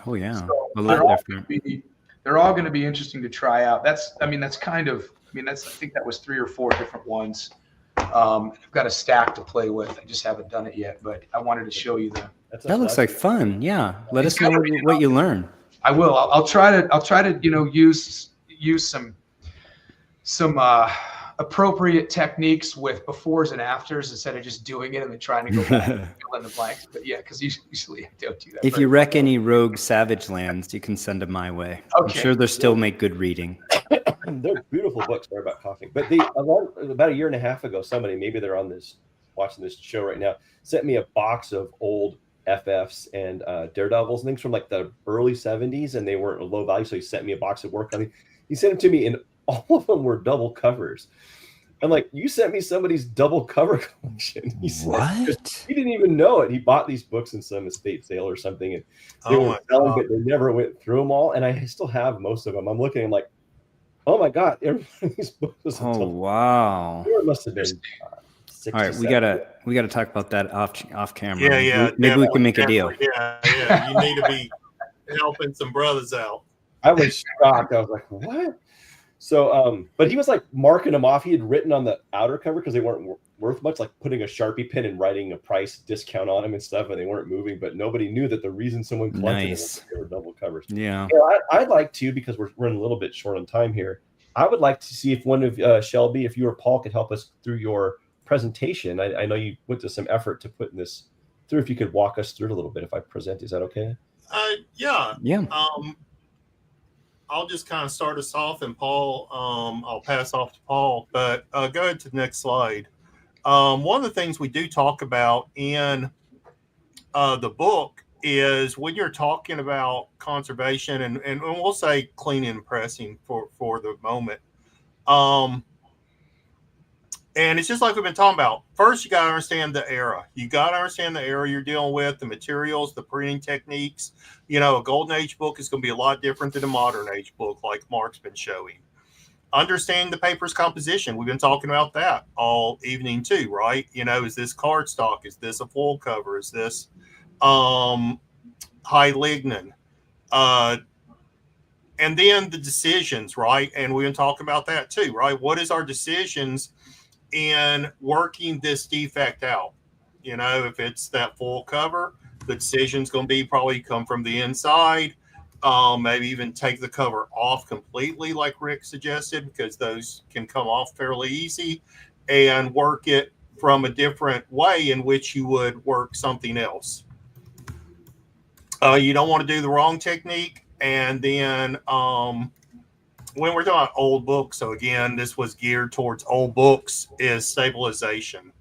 Oh yeah, so a little different. They're all going to be interesting to try out. I think that was 3 or 4 different ones. I've got a stack to play with. I just haven't done it yet, but I wanted to show you that. That looks like fun. Yeah, let us know what you learn. I will. I'll try to use some appropriate techniques with befores and afters instead of just doing it and then trying to go back and fill in the blanks. But yeah, because usually I don't do that. If you wreck any Rogue Savage Lands, you can send them my way. Okay. I'm sure they'll still make good reading. They're beautiful books. Sorry about coughing. But about a year and a half ago, somebody, maybe they're watching this show right now, sent me a box of old FFs and Daredevils and things from like the early 70s, and they weren't low value. So he sent me a box of work on it. He sent them to me, and all of them were double covers. I'm like, you sent me somebody's double cover collection. He said, what? He didn't even know it. He bought these books in some estate sale or something, and they were selling, but they never went through them all. And I still have most of them. I'm looking, I'm like, oh my God, every one of these books. Oh, wow. It must have been All right, we gotta talk about that off camera. Yeah, yeah. Maybe we can make a deal. Yeah, yeah. You need to be helping some brothers out. I was shocked. I was like, what? So, but he was like marking them off. He had written on the outer cover because they weren't worth much, like putting a Sharpie pen and writing a price discount on them and stuff, and they weren't moving. But nobody knew that the reason someone collected them was they were double covers. Yeah. I'd like to, because we're running a little bit short on time here. I would like to see if one of Shelby, if you or Paul could help us through your presentation. I know you went to some effort to put this through. If you could walk us through it a little bit, if I present, is that okay? Yeah. Yeah. I'll just kind of start us off, and Paul, I'll pass off to Paul, but go ahead to the next slide. One of the things we do talk about in the book is when you're talking about conservation, and we'll say cleaning and pressing for the moment. And it's just like we've been talking about. First, you got to understand the era. You got to understand the era you're dealing with, the materials, the printing techniques. You know, a golden age book is going to be a lot different than a modern age book, like Mark's been showing. Understanding the paper's composition. We've been talking about that all evening too, right? You know, is this cardstock? Is this a full cover? Is this high lignin? And then the decisions, right? And we've been talking about that too, right? What is our decisions in working this defect out? You know, if it's that full cover, the decision's going to be probably come from the inside. Maybe even take the cover off completely, like Rick suggested, because those can come off fairly easy, and work it from a different way in which you would work something else. You don't want to do the wrong technique. And then when we're talking about old books, so again, this was geared towards old books, is stabilization.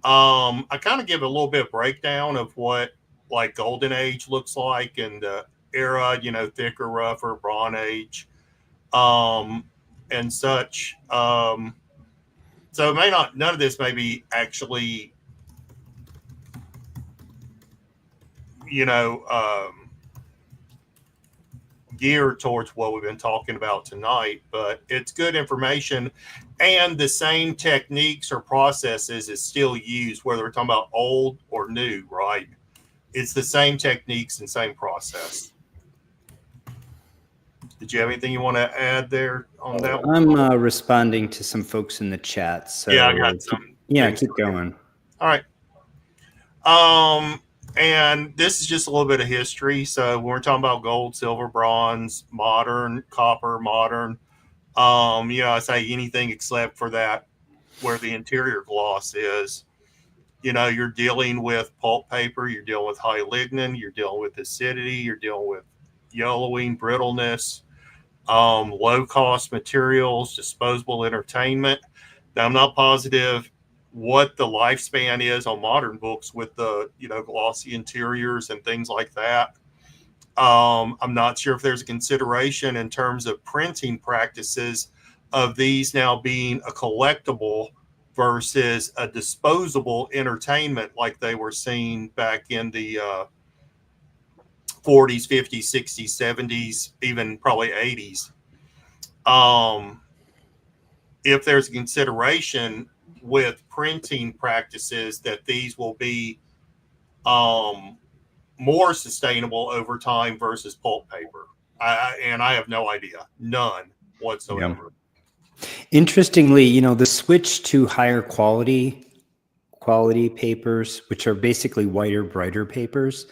I kind of give a little bit of breakdown of what like Golden Age looks like, and the era, you know, thicker, rougher, Bronze Age, and such. So it may not, none of this may be actually, you know, geared towards what we've been talking about tonight, but it's good information, and the same techniques or processes is still used, whether we're talking about old or new, right? It's the same techniques and same process. Did you have anything you want to add there on that one? I'm responding to some folks in the chat. So yeah, I got some. Yeah, keep going. All right. And this is just a little bit of history. So when we're talking about gold, silver, bronze, modern, copper, modern, you know, I say anything except for that where the interior gloss is. You know, you're dealing with pulp paper, you're dealing with high lignin, you're dealing with acidity, you're dealing with yellowing, brittleness, low cost materials, disposable entertainment. Now, I'm not positive what the lifespan is on modern books with the, you know, glossy interiors and things like that. I'm not sure if there's a consideration in terms of printing practices of these now being a collectible versus a disposable entertainment like they were seeing back in the 40s, 50s, 60s, 70s, even probably 80s. If there's a consideration with printing practices that these will be more sustainable over time versus pulp paper. And I have no idea, none whatsoever. Yeah. Interestingly, you know, the switch to higher quality papers, which are basically whiter, brighter papers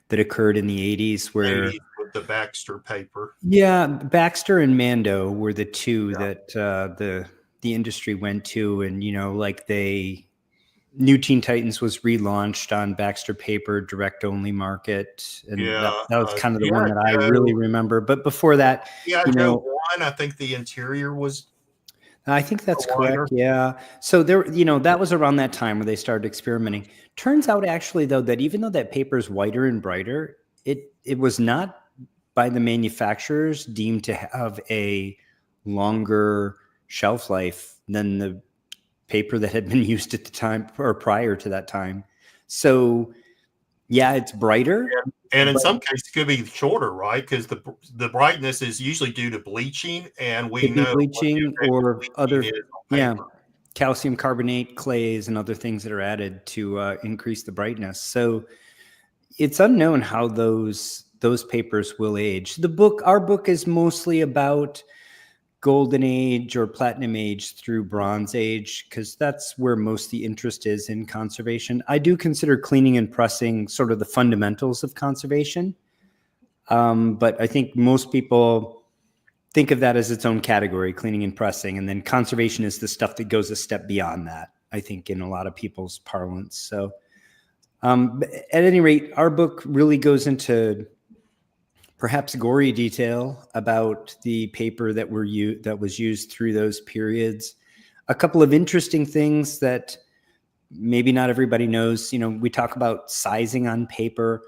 that occurred in the 80s, where with the Baxter paper. Yeah, Baxter and Mando were the two that the industry went to, and you know, like New Teen Titans was relaunched on Baxter paper, direct only market, and that was kind of the one that I really remember. But before that, you know, one, I think the interior was. I think that's correct. Yeah. So there, you know, that was around that time where they started experimenting. Turns out, actually, though, that even though that paper is whiter and brighter, it was not by the manufacturers deemed to have a longer shelf life than the paper that had been used at the time or prior to that time. So yeah, it's brighter. And in some cases it could be shorter, right? Because the brightness is usually due to bleaching, and we know bleaching or other. Yeah. calcium carbonate clays and other things that are added to increase the brightness. So it's unknown how those papers will age. Our book is mostly about golden age or platinum age through bronze age, because that's where most of the interest is in conservation. I do consider cleaning and pressing sort of the fundamentals of conservation. But I think most people think of that as its own category, cleaning and pressing. And then conservation is the stuff that goes a step beyond that, I think, in a lot of people's parlance. So at any rate, our book really goes into perhaps gory detail about the paper that was used through those periods. A couple of interesting things that maybe not everybody knows. We talk about sizing on paper.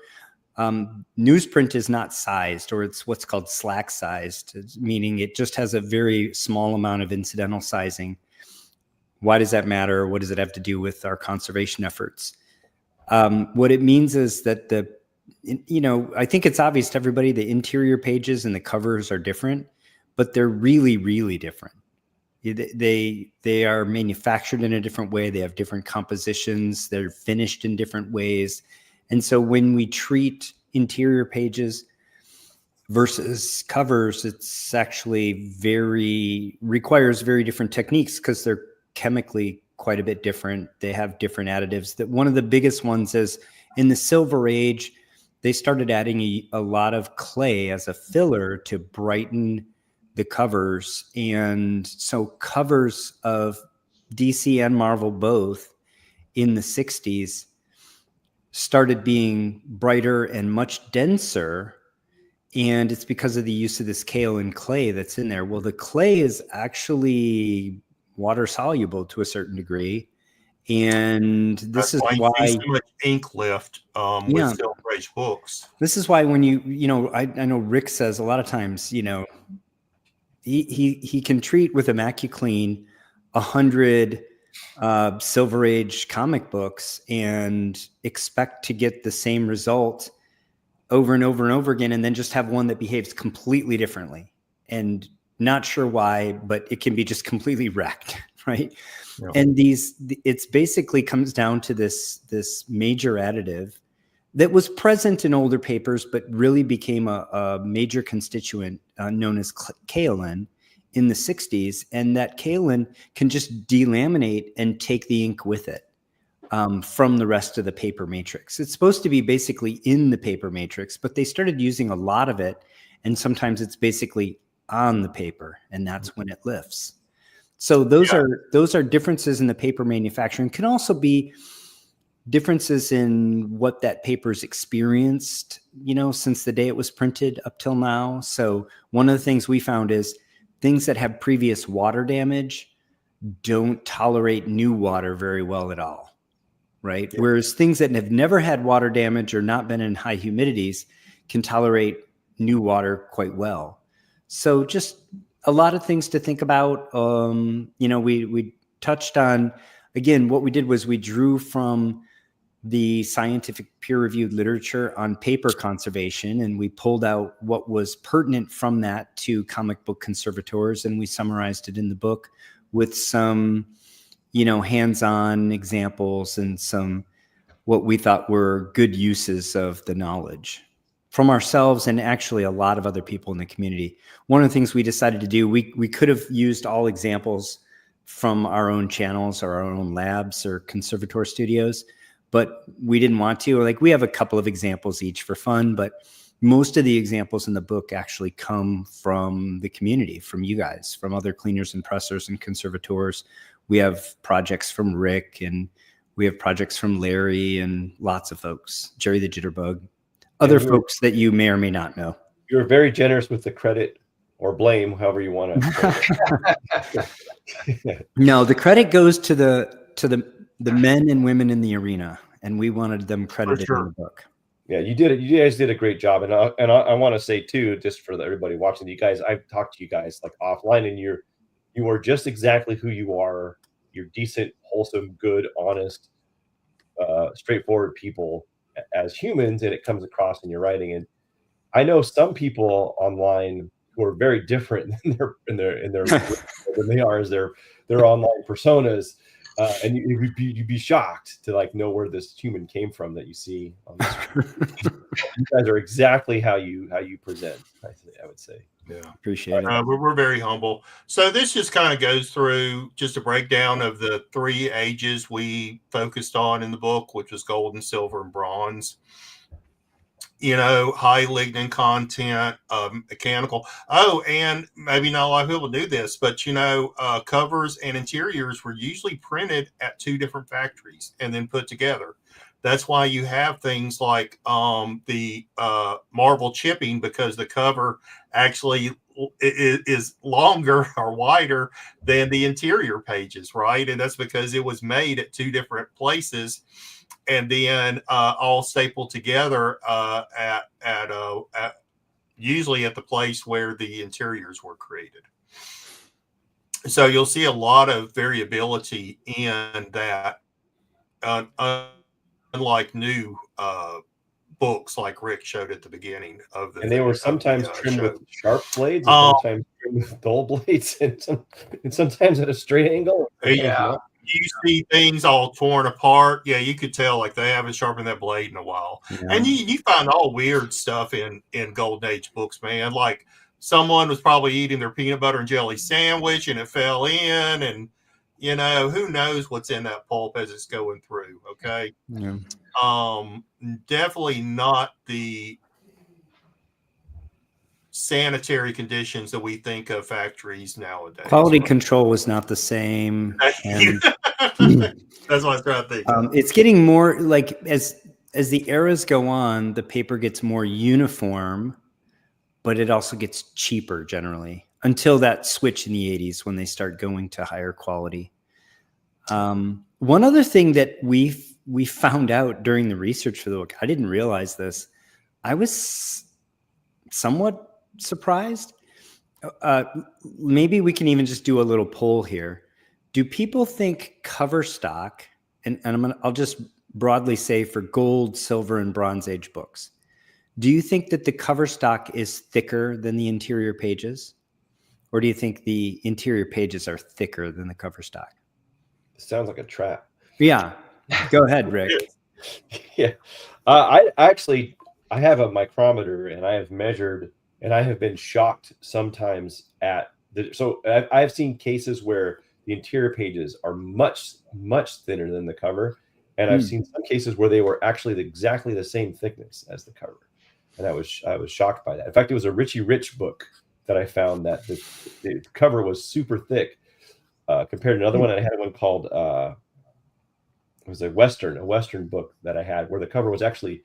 Newsprint is not sized, or it's what's called slack sized, meaning it just has a very small amount of incidental sizing. Why does that matter? What does it have to do with our conservation efforts? What it means is that I think it's obvious to everybody, the interior pages and the covers are different, but they're really, really different. They are manufactured in a different way. They have different compositions. They're finished in different ways. And so when we treat interior pages versus covers, it's actually requires very different techniques, because they're chemically quite a bit different. They have different additives. That one of the biggest ones is in the Silver Age, they started adding a lot of clay as a filler to brighten the covers. And so covers of DC and Marvel both in the 60s started being brighter and much denser. And it's because of the use of this kaolin clay that's in there. Well, the clay is actually water soluble to a certain degree. And this is why you see so much ink left with Silver Age books. This is why when I know Rick says a lot of times, he can treat with AmmacuClean 100 Silver Age comic books and expect to get the same result over and over and over again, and then just have one that behaves completely differently, and not sure why, but it can be just completely wrecked, right? Yeah. And it's basically comes down to this major additive that was present in older papers, but really became a major constituent known as kaolin in the 60s. And that kaolin can just delaminate and take the ink with it from the rest of the paper matrix. It's supposed to be basically in the paper matrix, but they started using a lot of it. And sometimes it's basically on the paper, and that's when it lifts. So those are differences in the paper manufacturing. Can also be differences in what that paper's experienced, since the day it was printed up till now. So one of the things we found is things that have previous water damage don't tolerate new water very well at all, right? Yeah. Whereas things that have never had water damage or not been in high humidities can tolerate new water quite well. So just a lot of things to think about. We touched on, again, what we did was we drew from the scientific peer-reviewed literature on paper conservation, and we pulled out what was pertinent from that to comic book conservators, and we summarized it in the book with some, hands-on examples and some what we thought were good uses of the knowledge from ourselves and actually a lot of other people in the community. One of the things we decided to do, we could have used all examples from our own channels or our own labs or conservator studios, but we didn't want to. Like, we have a couple of examples each for fun, but most of the examples in the book actually come from the community, from you guys, from other cleaners and pressers and conservators. We have projects from Rick, and we have projects from Larry and lots of folks, Jerry the Jitterbug, other folks that you may or may not know. You're very generous with the credit or blame, however you want to. No, the credit goes to the men and women in the arena, and we wanted them credited in the book. Yeah, you did it. You guys did a great job, and I want to say too, just for everybody watching, you guys, I've talked to you guys like offline, and you are just exactly who you are. You're decent, wholesome, good, honest, straightforward people as humans, and it comes across in your writing. And I know some people online who are very different in their than they are as their their online personas. And you'd be shocked to like know where this human came from that you see on the screen. You guys are exactly how you present. I would say. Yeah, appreciate it. We're very humble. So this just kind of goes through just a breakdown of the 3 ages we focused on in the book, which was gold and silver and bronze. High lignin content, mechanical. Oh, and maybe not a lot of people do this, but covers and interiors were usually printed at 2 different factories and then put together. That's why you have things like the marble chipping, because the cover actually is longer or wider than the interior pages, right? And that's because it was made at 2 different places, and then all stapled together at usually at the place where the interiors were created. So you'll see a lot of variability in that, unlike new books like Rick showed at the beginning of the. And they were sometimes trimmed with sharp blades, and sometimes trimmed with dull blades, and sometimes at a straight angle. Yeah. You see things all torn apart. Yeah, you could tell like they haven't sharpened that blade in a while. Yeah. And you find all weird stuff in Golden Age books, man. Like someone was probably eating their peanut butter and jelly sandwich and it fell in, and who knows what's in that pulp as it's going through. Okay. Yeah. Definitely not the sanitary conditions that we think of factories nowadays. Quality control was not the same. And that's what I was trying to think. It's getting more like as the eras go on, the paper gets more uniform, but it also gets cheaper generally until that switch in the 80s when they start going to higher quality. One other thing that we found out during the research for the book, I didn't realize this. I was somewhat surprised. Maybe we can even just do a little poll here. Do people think cover stock, and I'll just broadly say for gold, silver, and Bronze Age books, do you think that the cover stock is thicker than the interior pages? Or do you think the interior pages are thicker than the cover stock? Sounds like a trap. Yeah. Go ahead, Rick. Yeah. I have a micrometer, and I have measured, and I have been shocked sometimes at so I've seen cases where the interior pages are much, much thinner than the cover. And I've seen some cases where they were actually exactly the same thickness as the cover. And I was shocked by that. In fact, it was a Richie Rich book that I found that the cover was super thick compared to another one. And I had one called, it was a Western book that I had where the cover was actually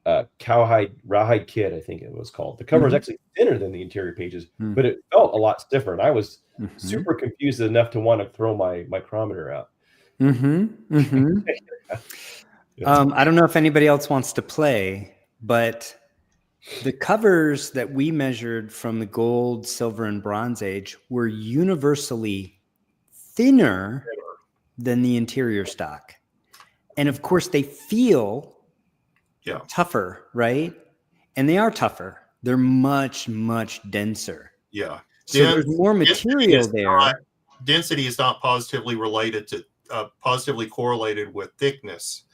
Rawhide Kid, I think it was called. The cover was actually thinner than the interior pages, but it felt a lot stiffer. And I was super confused enough to want to throw my micrometer out. I don't know if anybody else wants to play, but the covers that we measured from the gold, silver, and Bronze Age were universally thinner than the interior stock. And of course, they feel tougher, right? And they are tougher. They're much, much denser. Yeah. So there's more material there. Density is not positively related to positively correlated with thickness.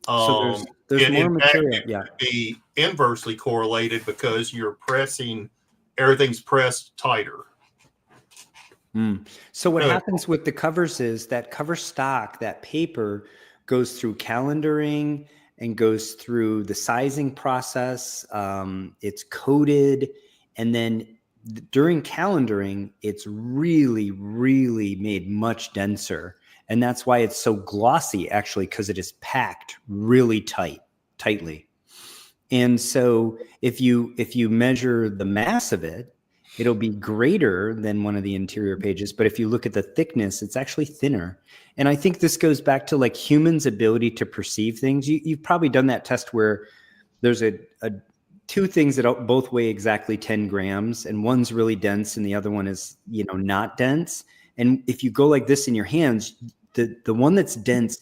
So there's more material. It could be inversely correlated because you're pressing, everything's pressed tighter. So what happens with the covers is that cover stock, that paper goes through calendaring and goes through the sizing process. It's coated, and then during calendaring, it's really, really made much denser. And that's why it's so glossy, actually, because it is packed really tightly. And so if you measure the mass of it, it'll be greater than one of the interior pages. But if you look at the thickness, it's actually thinner. And I think this goes back to like humans' ability to perceive things. You've probably done that test where there's two things that both weigh exactly 10 grams, and one's really dense and the other one is, not dense. And if you go like this in your hands, the one that's dense,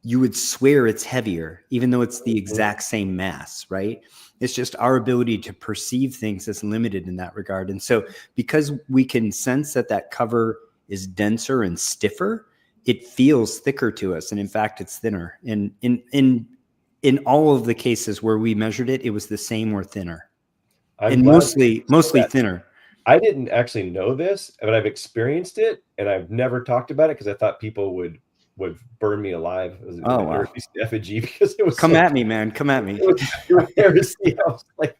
you would swear it's heavier, even though it's the exact same mass, right? It's just our ability to perceive things is limited in that regard. And so because we can sense that cover is denser and stiffer, it feels thicker to us. And in fact, it's thinner. And in all of the cases where we measured it, it was the same or thinner. And mostly thinner. I didn't actually know this, but I've experienced it, and I've never talked about it because I thought people would burn me alive as wow. effigy because it was Come at me, man. Come at me. It was pure heresy. I was like,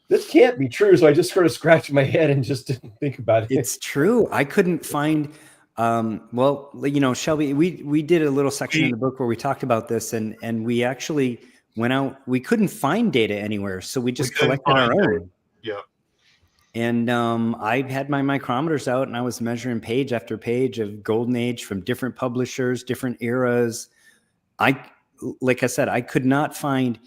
this can't be true. So I just sort of scratched my head and just didn't think about it. It's true. I couldn't find, well, you know, Shelby, we did a little section in the book where we talked about this, and we actually went out, we couldn't find data anywhere. So we just collected our own. Yeah. And I had my micrometers out, and I was measuring page after page of golden age from different publishers, different eras. Like I said, I could not find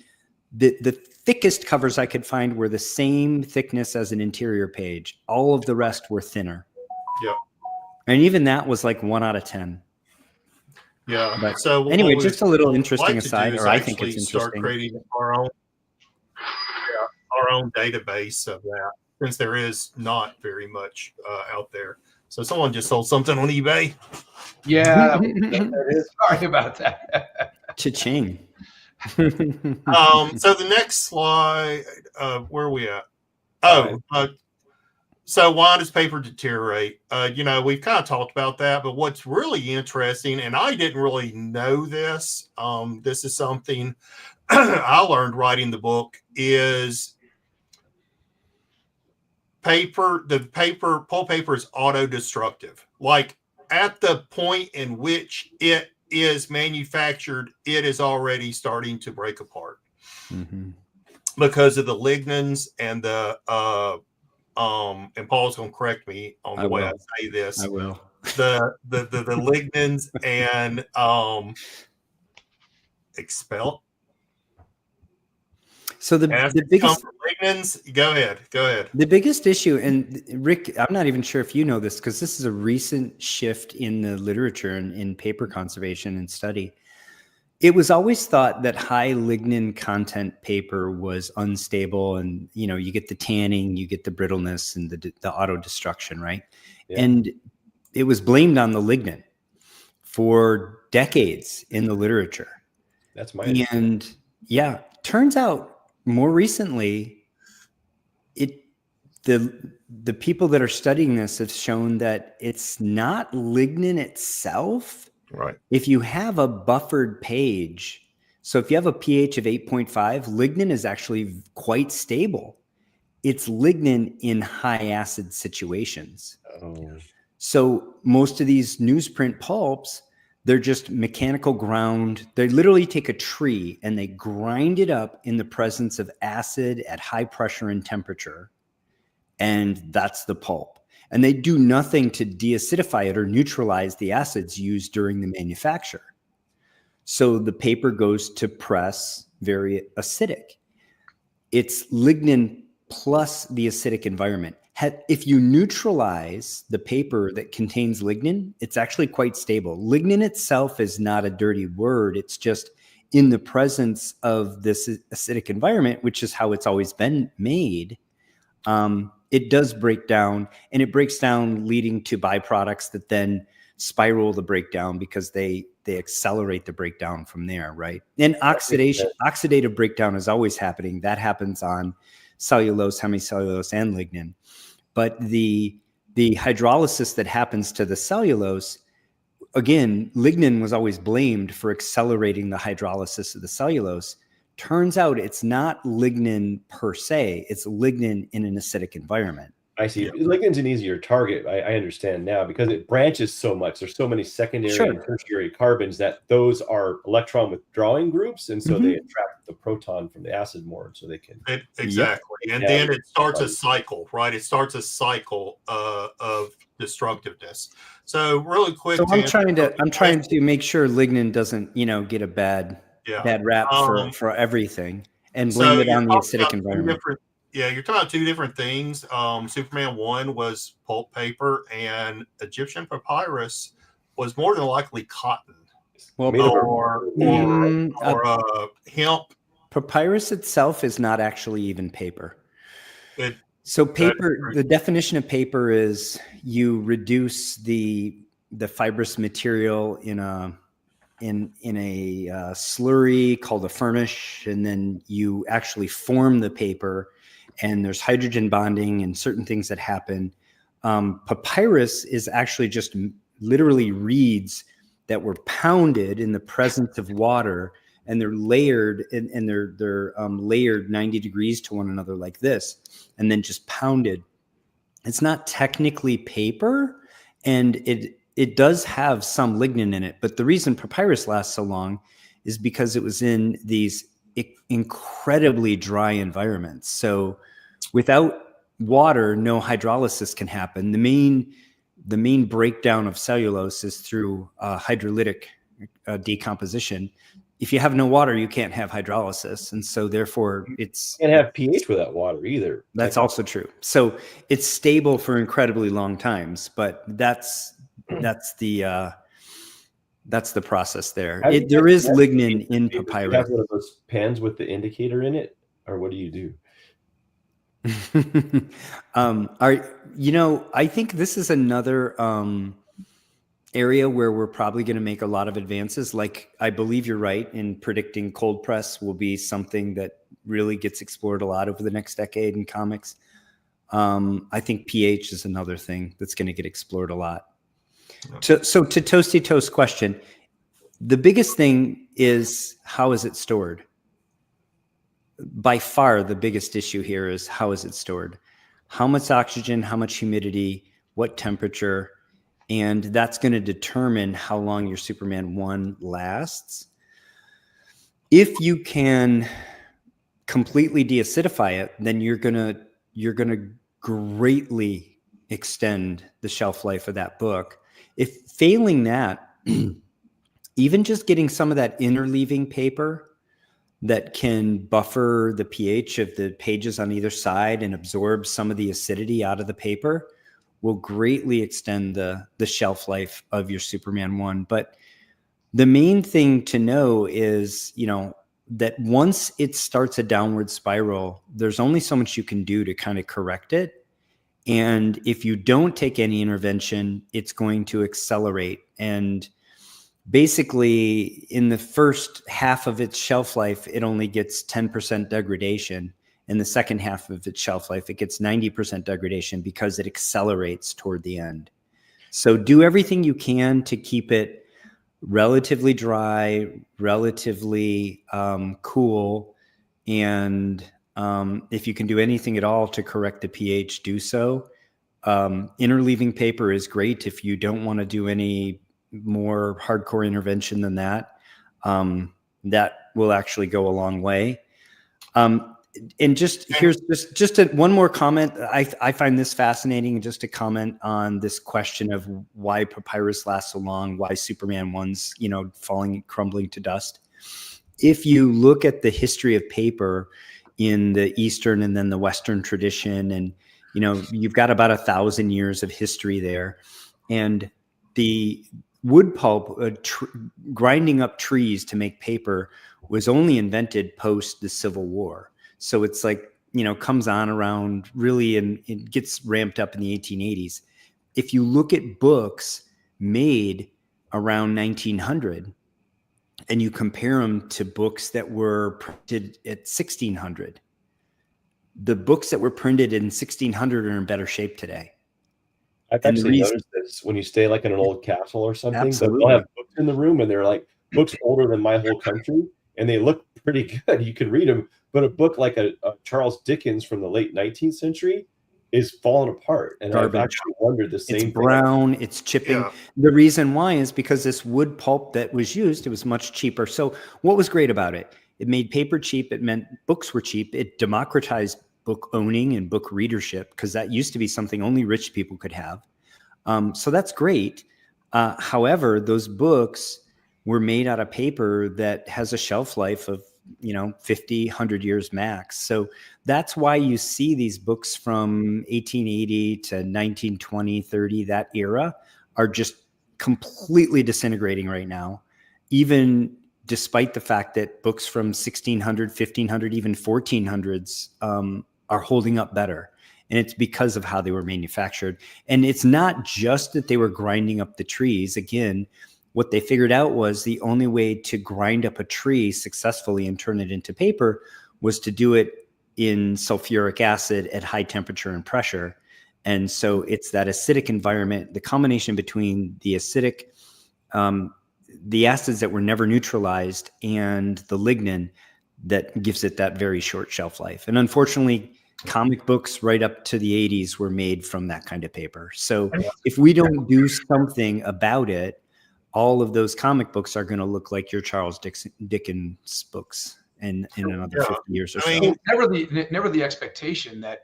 the thickest covers I could find were the same thickness as an interior page. All of the rest were thinner. Yeah. And even that was like 1 out of 10. Yeah. But so anyway, just a little interesting like aside, or I think it's interesting. Start creating our own database of that, since there is not very much out there. So someone just sold something on eBay. Yeah. Sorry about that. Cha-ching. So the next slide, where are we at? So why does paper deteriorate? You know, we've kind of talked about that, but what's really interesting, and I didn't really know this, this is something I learned writing the book, is pulp paper is auto-destructive. Like at the point in which it is manufactured, it is already starting to break apart because of the lignins and the and Paul's gonna correct me on the way I say this. I will. The lignins and expel. So the biggest lignins, go ahead. The biggest issue, and Rick, I'm not even sure if you know this, because this is a recent shift in the literature and in paper conservation and study. It was always thought that high lignin content paper was unstable, and you know, you get the tanning, you get the brittleness, and the auto destruction, right? Yeah. And it was blamed on the lignin for decades in the literature. That's my and yeah, turns out more recently, the people that are studying this have shown that it's not lignin itself. Right. If you have a buffered page, so if you have a pH of 8.5, lignin is actually quite stable. It's lignin in high acid situations. Oh. So most of these newsprint pulps, they're just mechanical ground. They literally take a tree and they grind it up in the presence of acid at high pressure and temperature. And that's the pulp. And they do nothing to deacidify it or neutralize the acids used during the manufacture. So the paper goes to press very acidic. It's lignin plus the acidic environment. If you neutralize the paper that contains lignin, it's actually quite stable. Lignin itself is not a dirty word. It's just in the presence of this acidic environment, which is how it's always been made. It does break down, and it breaks down leading to byproducts that then spiral the breakdown because they accelerate the breakdown from there, right? And oxidative breakdown is always happening. That happens on cellulose, hemicellulose, and lignin. But the hydrolysis that happens to the cellulose, again, lignin was always blamed for accelerating the hydrolysis of the cellulose. Turns out it's not lignin per se, it's lignin in an acidic environment. I see. Yeah. Lignin's an easier target. I understand now because it branches so much. There's so many secondary and tertiary carbons that those are electron withdrawing groups. And so they attract the proton from the acid more so they can. Exactly. And then it starts a cycle, right? It starts a cycle of destructiveness. So really quick. So I'm trying to make sure lignin doesn't, get a bad rap for everything and blame it on the acidic environment. Yeah, you're talking about two different things. Superman 1 was pulp paper, and Egyptian papyrus was more than likely cotton. Well, or hemp. Papyrus itself is not actually even paper. So paper, the definition of paper is you reduce the fibrous material in a slurry called a furnish, and then you actually form the paper, and there's hydrogen bonding and certain things that happen. Papyrus is actually just literally reeds that were pounded in the presence of water, and they're layered and they're layered 90 degrees to one another like this, and then just pounded. It's not technically paper, and it does have some lignin in it, but the reason papyrus lasts so long is because it was in these incredibly dry environments. So without water, no hydrolysis can happen. The main breakdown of cellulose is through hydrolytic decomposition. If you have no water, you can't have hydrolysis, and so therefore it's Can't have pH without water either. that's also true. So it's stable for incredibly long times, but that's the process there. There is lignin in papyrus. You have one of those pens with the indicator in it, or what do you do? I think this is another area where we're probably going to make a lot of advances. Like, I believe you're right in predicting cold press will be something that really gets explored a lot over the next decade in comics. I think pH is another thing that's going to get explored a lot. So to Toasty Toast question, the biggest thing is, how is it stored? By far, the biggest issue here is, how is it stored? How much oxygen, how much humidity, what temperature? And that's going to determine how long your Superman 1 lasts. If you can completely deacidify it, then you're gonna greatly extend the shelf life of that book. If failing that, even just getting some of that interleaving paper that can buffer the pH of the pages on either side and absorb some of the acidity out of the paper will greatly extend the shelf life of your Superman 1. But the main thing to know is, that once it starts a downward spiral, there's only so much you can do to kind of correct it. And if you don't take any intervention, it's going to accelerate. And basically, in the first half of its shelf life, it only gets 10% degradation. In the second half of its shelf life, it gets 90% degradation because it accelerates toward the end. So do everything you can to keep it relatively dry, relatively cool. And if you can do anything at all to correct the pH, do so. Interleaving paper is great if you don't want to do any more hardcore intervention than that. That will actually go a long way. And here's one more comment. I find this fascinating, just to comment on this question of why papyrus lasts so long, why Superman 1's, crumbling to dust. If you look at the history of paper in the Eastern and then the Western tradition, and, you've got about 1,000 years of history there. And the wood pulp, grinding up trees to make paper, was only invented post the Civil War. So it's like, comes on around really, and it gets ramped up in the 1880s. If you look at books made around 1900 and you compare them to books that were printed at 1600, the books that were printed in 1600 are in better shape today. I've actually noticed this when you stay like in an old castle or something. Absolutely. They'll have books in the room, and they're like books older than my whole country, and they look pretty good. You can read them, but a book like a Charles Dickens from the late 19th century is falling apart. And Garbage. I've actually wondered the same thing. It's brown, it's chipping. Yeah. The reason why is because this wood pulp that was used, it was much cheaper. So what was great about it? It made paper cheap. It meant books were cheap. It democratized book owning and book readership, because that used to be something only rich people could have. So that's great. However, those books were made out of paper that has a shelf life of 50, 100 years max. So that's why you see these books from 1880 to 1920, 30, that era are just completely disintegrating right now, even despite the fact that books from 1600, 1500, even 1400s are holding up better. And it's because of how they were manufactured. And it's not just that they were grinding up the trees. Again, what they figured out was the only way to grind up a tree successfully and turn it into paper was to do it in sulfuric acid at high temperature and pressure. And so it's that acidic environment, the combination between the acidic, the acids that were never neutralized and the lignin that gives it that very short shelf life. And unfortunately, comic books right up to the 80s were made from that kind of paper. So if we don't do something about it, all of those comic books are going to look like your Charles Dickens books in another 50 years or so. Never the expectation that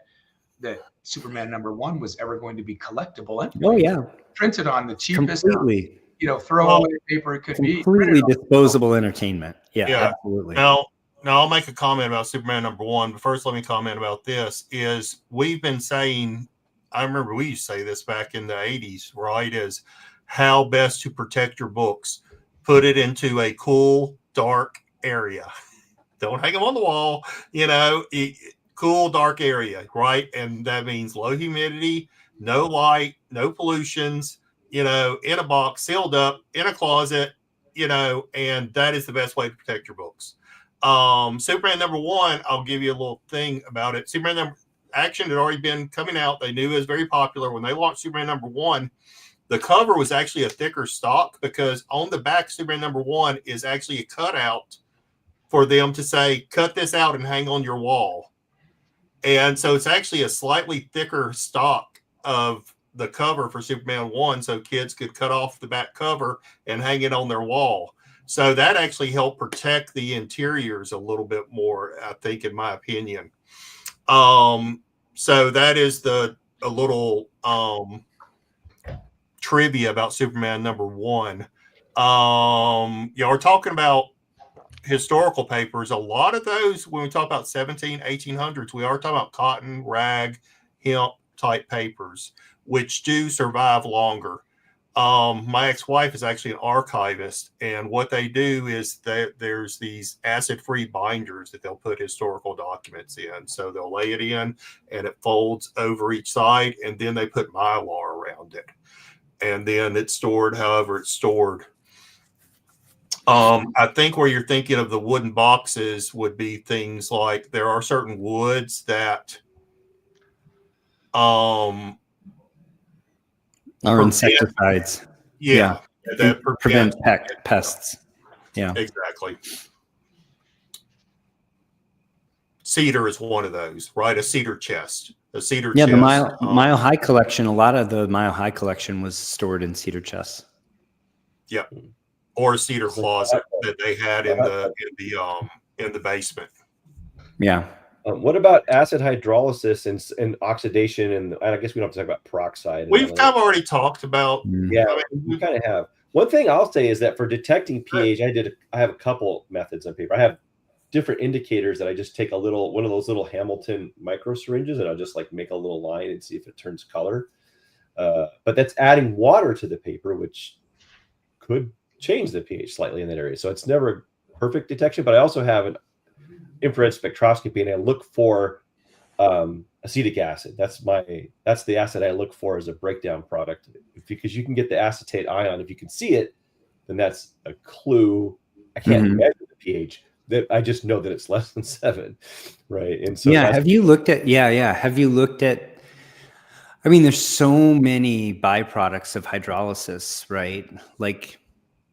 Superman #1 was ever going to be collectible. Oh yeah, printed on the cheapest, completely, throwaway paper it could be. Completely disposable entertainment. Yeah, absolutely. Now I'll make a comment about Superman #1, but first let me comment about this. Is we've been saying, I remember we used to say this back in the 80s, right? Is how best to protect your books. Put it into a cool, dark area. Don't hang them on the wall, cool, dark area, right? And that means low humidity, no light, no pollutions, in a box, sealed up, in a closet, and that is the best way to protect your books. Superman #1, I'll give you a little thing about it. Superman Action had already been coming out. They knew it was very popular. When they launched Superman #1, the cover was actually a thicker stock because on the back, Superman #1 is actually a cutout for them to say, cut this out and hang on your wall. And so it's actually a slightly thicker stock of the cover for Superman 1, so kids could cut off the back cover and hang it on their wall. So that actually helped protect the interiors a little bit more, I think, in my opinion. So that is a little trivia about Superman #1. We're talking about historical papers. A lot of those, when we talk about 1800s, we are talking about cotton, rag, hemp type papers, which do survive longer. My ex-wife is actually an archivist, and what they do is that there's these acid-free binders that they'll put historical documents in. So they'll lay it in and it folds over each side, and then they put Mylar around it. And then it's stored however it's stored. I think where you're thinking of the wooden boxes would be things like there are certain woods that are insecticides. Yeah. That prevent pests. Yeah. Exactly. Cedar is one of those, right? A cedar chest. A cedar chest. The Mile High collection, a lot of the Mile High collection was stored in cedar chests. Yep. Or a cedar closet that they had in the basement. Yeah. What about acid hydrolysis and oxidation? And I guess we don't have to talk about peroxide. We've kind of already talked about. Yeah, we kind of have. One thing I'll say is that for detecting pH, I have a couple methods on paper. I have different indicators that I just take one of those little Hamilton micro syringes, and I'll just like make a little line and see if it turns color. But that's adding water to the paper, which could change the pH slightly in that area. So it's never perfect detection, but I also have an infrared spectroscopy, and I look for acetic acid. That's the acid I look for as a breakdown product, because you can get the acetate ion. If you can see it, then that's a clue. I can't measure the pH. That I just know that it's less than 7, right? And so have you looked at? Have you looked at? I mean, there's so many byproducts of hydrolysis, right? Like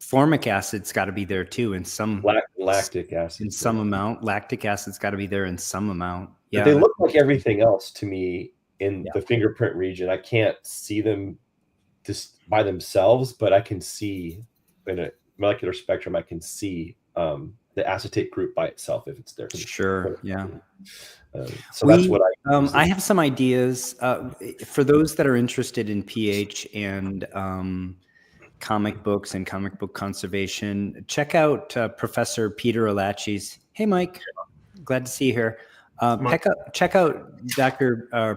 formic acid's got to be there too in some lactic acid in some amount. Lactic acid's got to be there in some amount. Yeah, but they look like everything else to me in the fingerprint region. I can't see them just by themselves, but I can see in a molecular spectrum. I can see the acetate group by itself if it's there. Sure. Yeah. So that's what I have some ideas for those that are interested in pH and comic books and comic book conservation. Check out Professor Peter Alachi's. Hey, Mike. Glad to see you here. Check out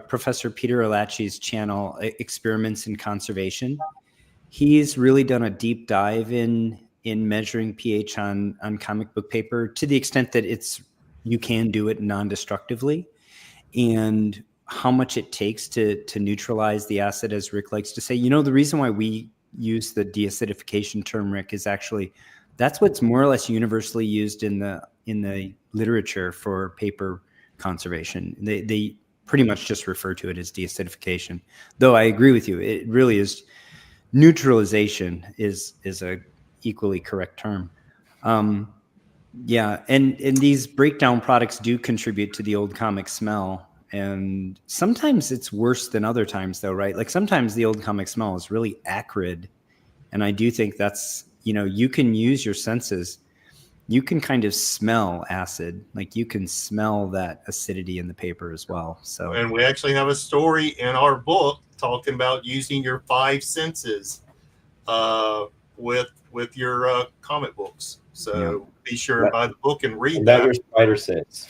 Professor Peter Alachi's channel, Experiments in Conservation. He's really done a deep dive in measuring pH on comic book paper to the extent that you can do it non-destructively. And how much it takes to neutralize the acid, as Rick likes to say. The reason why we use the deacidification term, Rick, is actually that's what's more or less universally used in the literature for paper conservation. They pretty much just refer to it as deacidification. Though I agree with you, it really is neutralization is a equally correct term. Yeah, and these breakdown products do contribute to the old comic smell. And sometimes it's worse than other times, though, right? Like sometimes the old comic smell is really acrid. And I do think that's, you can use your senses. You can kind of smell acid. Like you can smell that acidity in the paper as well. So, And we actually have a story in our book talking about using your 5 senses with your comic books. So be sure and buy the book and read and that. Your spider sense.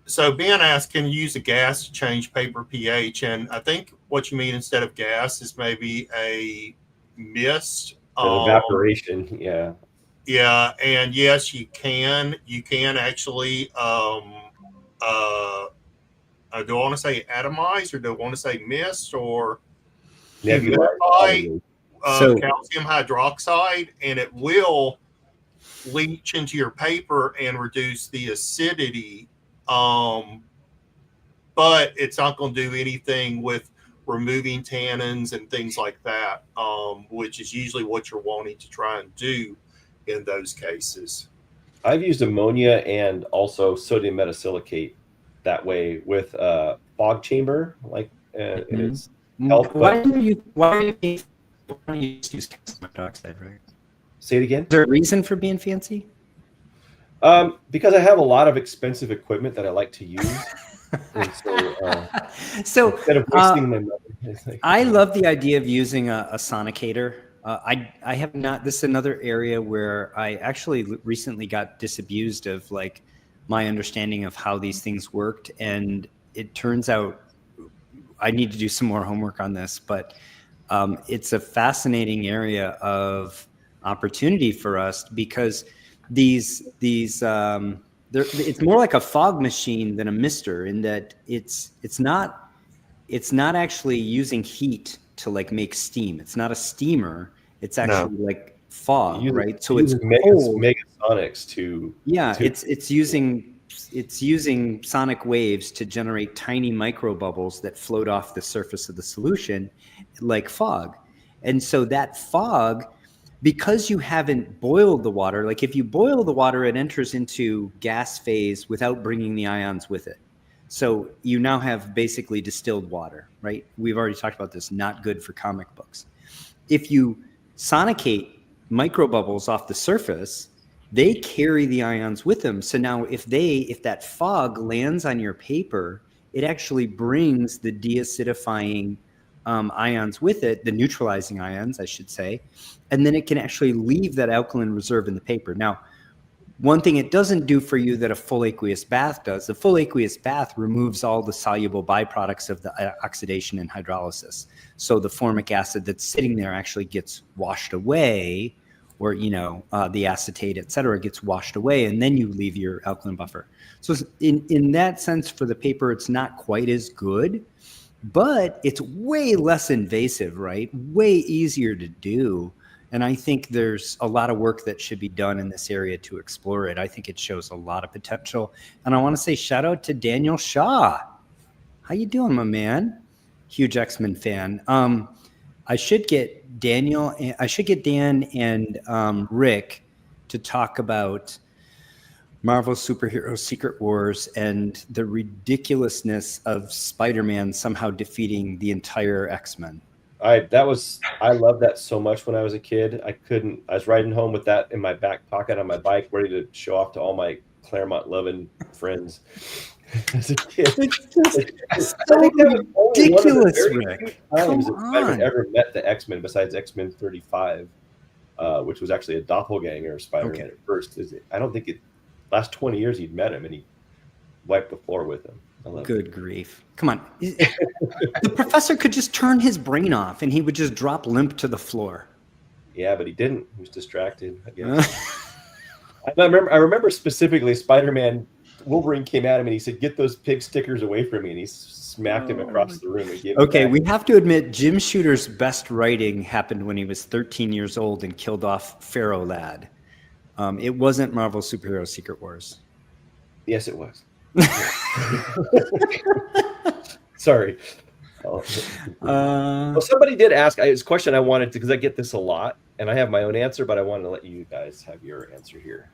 So Ben asked, can you use a gas to change paper pH? And I think what you mean instead of gas is maybe a mist. Evaporation, yeah. Yeah, and yes, you can. You can actually, do I want to say atomize, or do I want to say mist, or humidify calcium hydroxide, and it will leach into your paper and reduce the acidity. But it's not going to do anything with removing tannins and things like that, which is usually what you're wanting to try and do in those cases. I've used ammonia and also sodium metasilicate that way with fog chamber, and it's helped. Why do you use calcium hydroxide, right? Say it again. Is there a reason for being fancy? Because I have a lot of expensive equipment that I like to use. And so instead of wasting my money, I love the idea of using a sonicator. I have not. This is another area where I actually recently got disabused of like my understanding of how these things worked, and it turns out I need to do some more homework on this. But it's a fascinating area of opportunity for us because it's more like a fog machine than a mister in that it's not actually using heat to like make steam. It's not a steamer. It's actually like fog, right? So it's megasonics to it's using sonic waves to generate tiny micro bubbles that float off the surface of the solution like fog. And so that fog, because you haven't boiled the water, like if you boil the water, it enters into gas phase without bringing the ions with it. So you now have basically distilled water, right? We've already talked about this, not good for comic books. If you sonicate microbubbles off the surface, they carry the ions with them. So now if that fog lands on your paper, it actually brings the deacidifying ions with it, the neutralizing ions, I should say, and then it can actually leave that alkaline reserve in the paper. Now, one thing it doesn't do for you that a full aqueous bath does, the full aqueous bath removes all the soluble byproducts of the oxidation and hydrolysis. So the formic acid that's sitting there actually gets washed away, or the acetate, et cetera, gets washed away, and then you leave your alkaline buffer. So in that sense, for the paper, it's not quite as good, but it's way less invasive, right? Way easier to do. And I think there's a lot of work that should be done in this area to explore it. I think it shows a lot of potential. And I want to say shout out to Daniel Shaw. How you doing, my man? Huge X-Men fan. I should get Dan and Rick to talk about Marvel Superhero Secret Wars and the ridiculousness of Spider-Man somehow defeating the entire X-Men. I loved that so much when I was a kid. I was riding home with that in my back pocket on my bike, ready to show off to all my Claremont loving friends. As a kid, it's so ridiculous, Rick. Times I've ever met the X-Men besides X-Men 35, which was actually a doppelganger of Spider-Man at first. I don't think last 20 years he'd met him and he wiped the floor with him. Good grief. Come on. The professor could just turn his brain off and he would just drop limp to the floor. Yeah, but he didn't. He was distracted, I guess. I remember specifically Spider-Man. Wolverine came at him and he said, "Get those pig stickers away from me!" And he smacked him across the room and gave him Okay, back. we have to admit Jim Shooter's best writing happened when he was 13 years old and killed off Pharaoh Lad. It wasn't Marvel Superhero Secret Wars. Yes, it was. Sorry. Well, somebody did ask. It's a question I wanted to, because I get this a lot, and I have my own answer, but I wanted to let you guys have your answer here.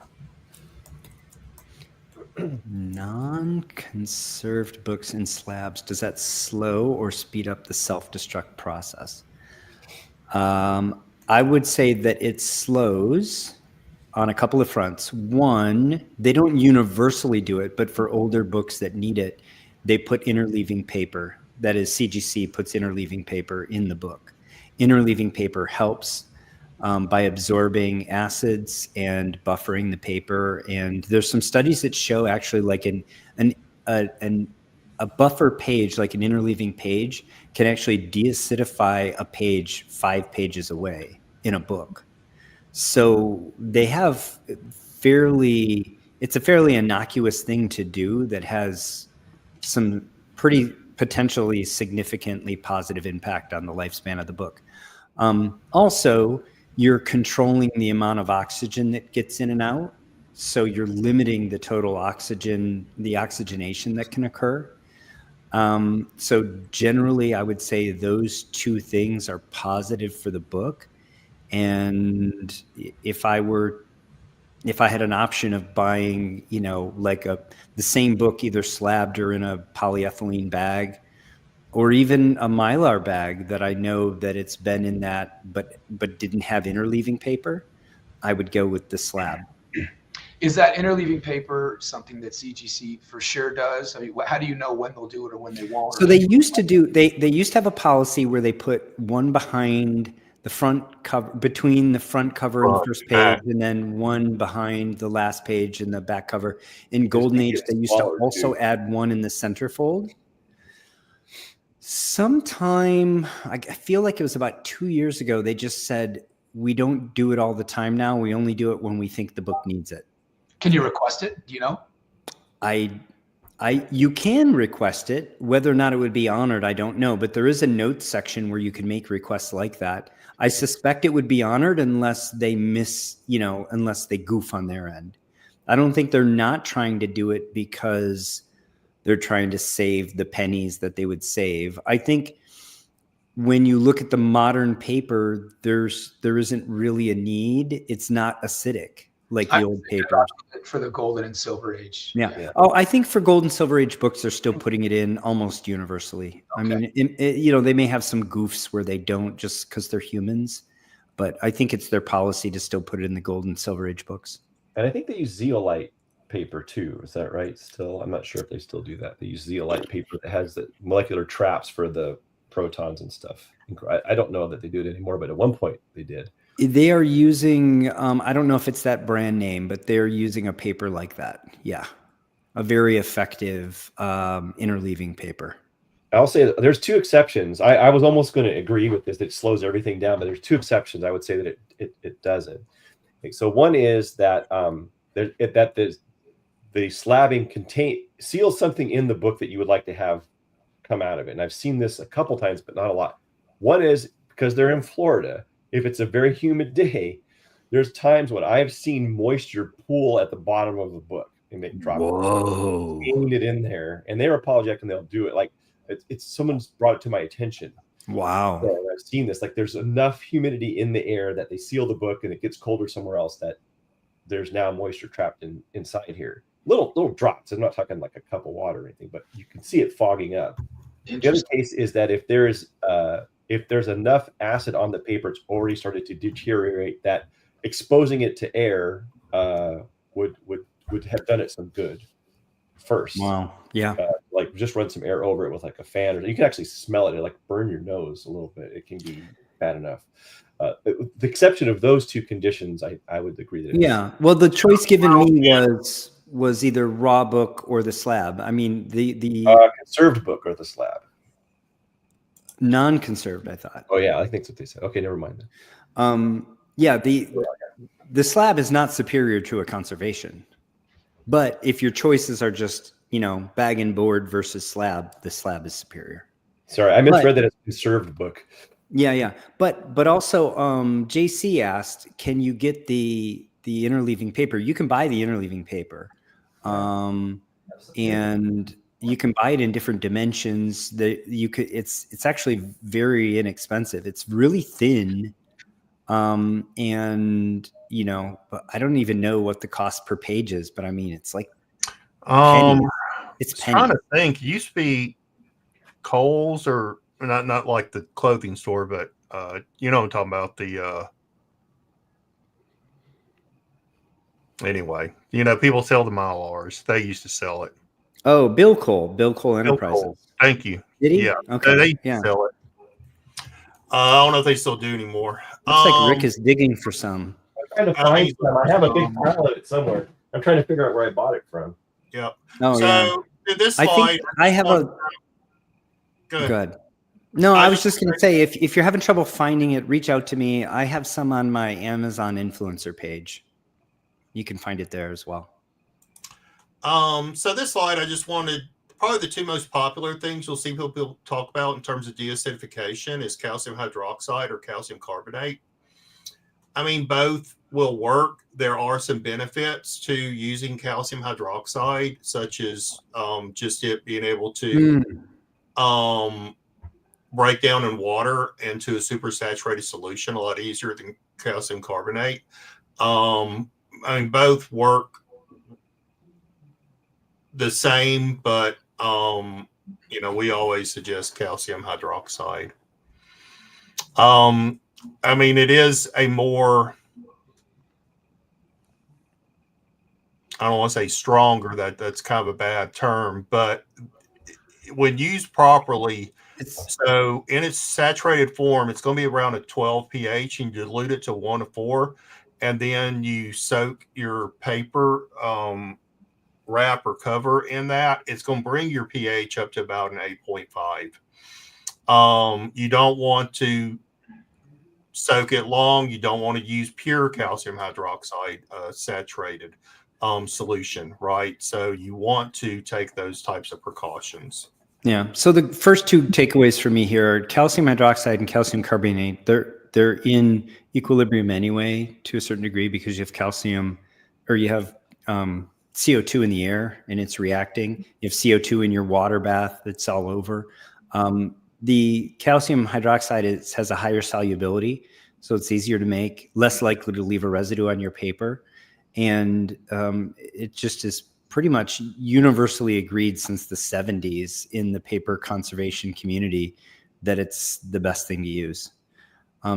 Non-conserved books in slabs, does that slow or speed up the self-destruct process? I would say that it slows on a couple of fronts. One, they don't universally do it, but for older books that need it, they put interleaving paper. That is, CGC puts interleaving paper in the book. Interleaving paper helps by absorbing acids and buffering the paper. And there's some studies that show actually like a buffer page, like an interleaving page, can actually deacidify a page 5 pages away in a book. So they have it's a fairly innocuous thing to do that has some pretty potentially significantly positive impact on the lifespan of the book. Also, you're controlling the amount of oxygen that gets in and out. So you're limiting the total oxygen, the oxygenation that can occur. So generally, I would say those two things are positive for the book. And if I had an option of buying, like the same book, either slabbed or in a polyethylene bag, or even a Mylar bag that I know that it's been in that, but didn't have interleaving paper, I would go with the slab. Is that interleaving paper something that CGC for sure does? I mean, how do you know when they'll do it or when they won't? So they used to have a policy where they put one behind the front cover, between the front cover and the first page, and then one behind the last page and the back cover. In Golden Age, they used to also add one in the centerfold. Sometime, I feel like it was about 2 years ago, they just said, we don't do it all the time now. We only do it when we think the book needs it. Can you request it? Do you know? You can request it. Whether or not it would be honored, I don't know. But there is a notes section where you can make requests like that. I suspect it would be honored unless they unless they goof on their end. I don't think they're not trying to do it because they're trying to save the pennies that they would save. I think when you look at the modern paper, there isn't really a need. It's not acidic like the old paper. For the golden and silver age. Yeah. Oh, I think for gold and silver age books, they're still putting it in almost universally. Okay. I mean, they may have some goofs where they don't just because they're humans, but I think it's their policy to still put it in the gold and silver age books. And I think they use zeolite paper too. Is that right? Still, I'm not sure if they still do that. They use zeolite paper that has the molecular traps for the protons and stuff. I don't know that they do it anymore, but at one point they did. They are using, I don't know if it's that brand name, but they're using a paper like that. Yeah. A very effective interleaving paper. I'll say that there's 2 exceptions. I was almost going to agree with this. That it slows everything down, but there's 2 exceptions. I would say that it doesn't. Okay, so one is that the slabbing seals something in the book that you would like to have come out of it. And I've seen this a couple times, but not a lot. One is because they're in Florida. If it's a very humid day, there's times when I've seen moisture pool at the bottom of the book and they drop it in there. And they're apologetic and they'll do it. Like it's someone's brought it to my attention. Wow. So I've seen this. Like there's enough humidity in the air that they seal the book and it gets colder somewhere else that there's now moisture trapped inside here. Little drops. I'm not talking like a cup of water or anything, but you can see it fogging up. The other case is that if there's enough acid on the paper, it's already started to deteriorate, that exposing it to air would have done it some good first. Wow. Yeah. Like just run some air over it with like a fan, or you can actually smell it. It like burn your nose a little bit. It can be bad enough. The exception of those 2 conditions, I would agree that. Yeah. Well, the choice given me was either raw book or the slab. I mean, the conserved book or the slab. Non-conserved, I thought. Oh yeah, I think that's what they said. Okay, never mind then. Yeah, the slab is not superior to a conservation. But if your choices are just, bag and board versus slab, the slab is superior. Sorry, I misread that it's a conserved book. Yeah. But also, JC asked, can you get the interleaving paper? You can buy the interleaving paper. And you can buy it in different dimensions. It's actually very inexpensive. It's really thin. And but I don't even know what the cost per page is, but I mean, it's like pennies. It's pennies. Trying to think. It used to be Kohl's, or not like the clothing store, but you know what I'm talking about. The anyway, people sell the Mylars. They used to sell it. Oh, Bill Cole Enterprises. Cole. Thank you. Did he? Yeah. Okay. They used to sell it. I don't know if they still do anymore. Looks like Rick is digging for some. I'm trying to find some. I have a big pile of it somewhere. I'm trying to figure out where I bought it from. Yep. Oh, so in this slide, I think I have a. Good. No, I was just going to say, if you're having trouble finding it, reach out to me. I have some on my Amazon influencer page. You can find it there as well. So this slide, I just wanted, probably the two most popular things you'll see people talk about in terms of deacidification is calcium hydroxide or calcium carbonate. I mean, both will work. There are some benefits to using calcium hydroxide, such as just it being able to break down in water into a supersaturated solution a lot easier than calcium carbonate. I mean, both work the same, but we always suggest calcium hydroxide. I mean, it is a more, I don't want to say stronger, that's kind of a bad term, but when used properly, so in its saturated form, it's going to be around a 12 pH, and you dilute it to 1 to 4, and then you soak your paper wrap or cover in that. It's going to bring your pH up to about an 8.5. You don't want to soak it long. You don't want to use pure calcium hydroxide saturated solution, right? So you want to take those types of precautions. Yeah. So the first two takeaways for me here are calcium hydroxide and calcium carbonate. They're in equilibrium anyway to a certain degree, because you have calcium, or you have CO2 in the air and it's reacting. You have CO2 in your water bath that's all over. The calcium hydroxide has a higher solubility, so it's easier to make, less likely to leave a residue on your paper. And it just is pretty much universally agreed since the 70s in the paper conservation community that it's the best thing to use.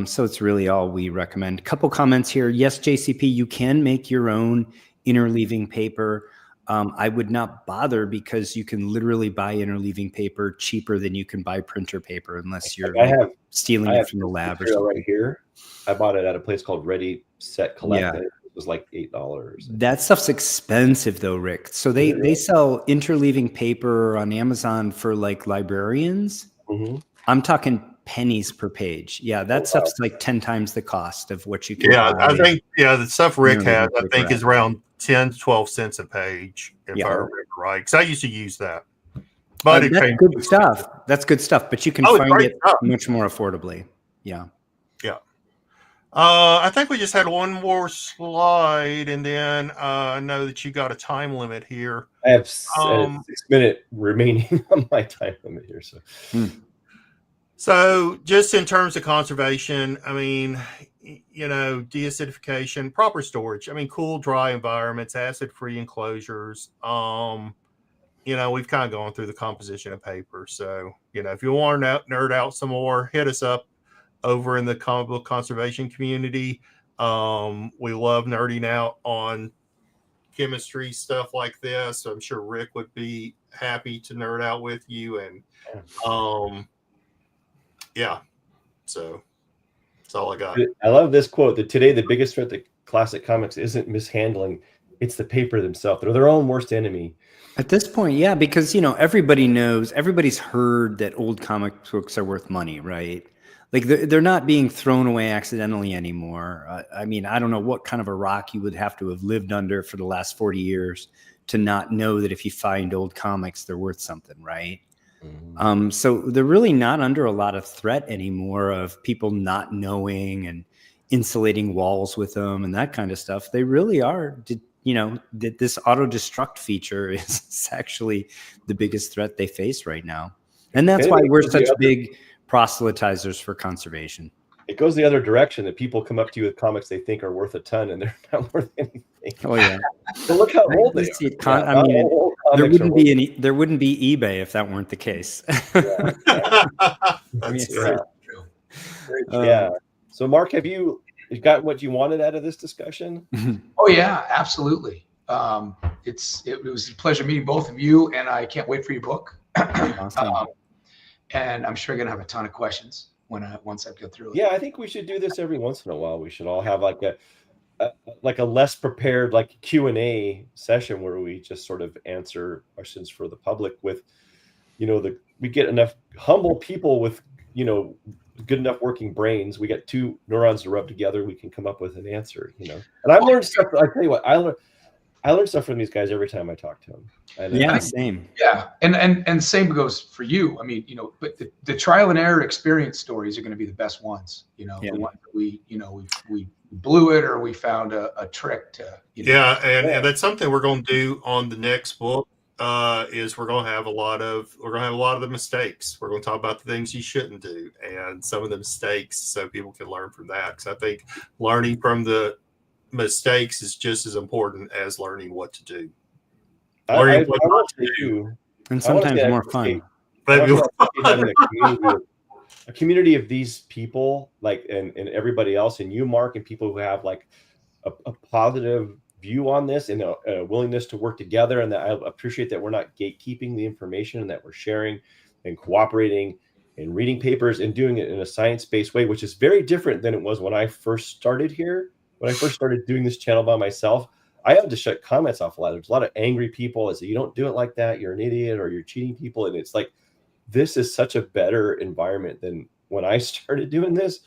So it's really all we recommend. Couple comments here. Yes, JCP, you can make your own interleaving paper. I would not bother, because you can literally buy interleaving paper cheaper than you can buy printer paper, unless you're stealing it from the lab or something. Right here, I bought it at a place called Ready Set Collect. Yeah. It was like $8. That stuff's expensive though, Rick. So they sell interleaving paper on Amazon for like librarians. Mm-hmm. I'm talking pennies per page. Yeah, that stuff's like 10 times the cost of what you can buy. I think the stuff Rick has, I think, is around 10 to 12 cents a page, if I remember right. Because I used to use that. But that's good stuff. That's good stuff. But you can find it much more affordably. Yeah. Yeah. I think we just had one more slide, and then I know that you got a time limit here. I have 6 minutes remaining on my time limit here. So just in terms of conservation, I mean, deacidification, proper storage. I mean, cool, dry environments, acid-free enclosures. We've kind of gone through the composition of paper. So, if you want to nerd out some more, hit us up over in the comic book conservation community. We love nerding out on chemistry stuff like this. I'm sure Rick would be happy to nerd out with you. And so that's all I got. I love this quote, that today the biggest threat to classic comics isn't mishandling, it's the paper themselves. They're their own worst enemy. At this point, yeah, because everybody's heard that old comic books are worth money, right? Like they're not being thrown away accidentally anymore. I mean, I don't know what kind of a rock you would have to have lived under for the last 40 years to not know that if you find old comics, they're worth something, right? So they're really not under a lot of threat anymore of people not knowing and insulating walls with them and that kind of stuff. They really are. That this auto destruct feature is actually the biggest threat they face right now. And that's why we're such big proselytizers for conservation. It goes the other direction, that people come up to you with comics they think are worth a ton and they're not worth anything. Oh yeah. So look how old they are. There wouldn't be eBay if that weren't the case. That's true. Yeah. So Mark, have you got what you wanted out of this discussion? Oh yeah, absolutely. It was a pleasure meeting both of you, and I can't wait for your book. Awesome. And I'm sure you're gonna have a ton of questions once I go through it. Yeah, I think we should do this every once in a while. We should all have like a less prepared Q&A session where we just sort of answer questions for the public with, we get enough humble people with, good enough working brains. We get two neurons to rub together. We can come up with an answer, And I've learned stuff. I tell you what, I learn stuff from these guys every time I talk to them. Yeah, same. Yeah, and same goes for you. I mean, but the trial and error experience stories are going to be the best ones. The ones that we blew it, or we found a trick to. And that's something we're going to do on the next book. Is we're going to have a lot of the mistakes. We're going to talk about the things you shouldn't do and some of the mistakes, so people can learn from that. Because I think learning from the mistakes is just as important as learning what to do. And sometimes more fun. A community of these people, and everybody else, and you, Mark, and people who have a positive view on this and a willingness to work together. And that I appreciate that we're not gatekeeping the information, and that we're sharing and cooperating and reading papers and doing it in a science-based way, which is very different than it was when I first started here. When I first started doing this channel by myself, I had to shut comments off a lot. There's a lot of angry people that say, you don't do it like that, you're an idiot, or you're cheating people. And it's like, this is such a better environment than when I started doing this.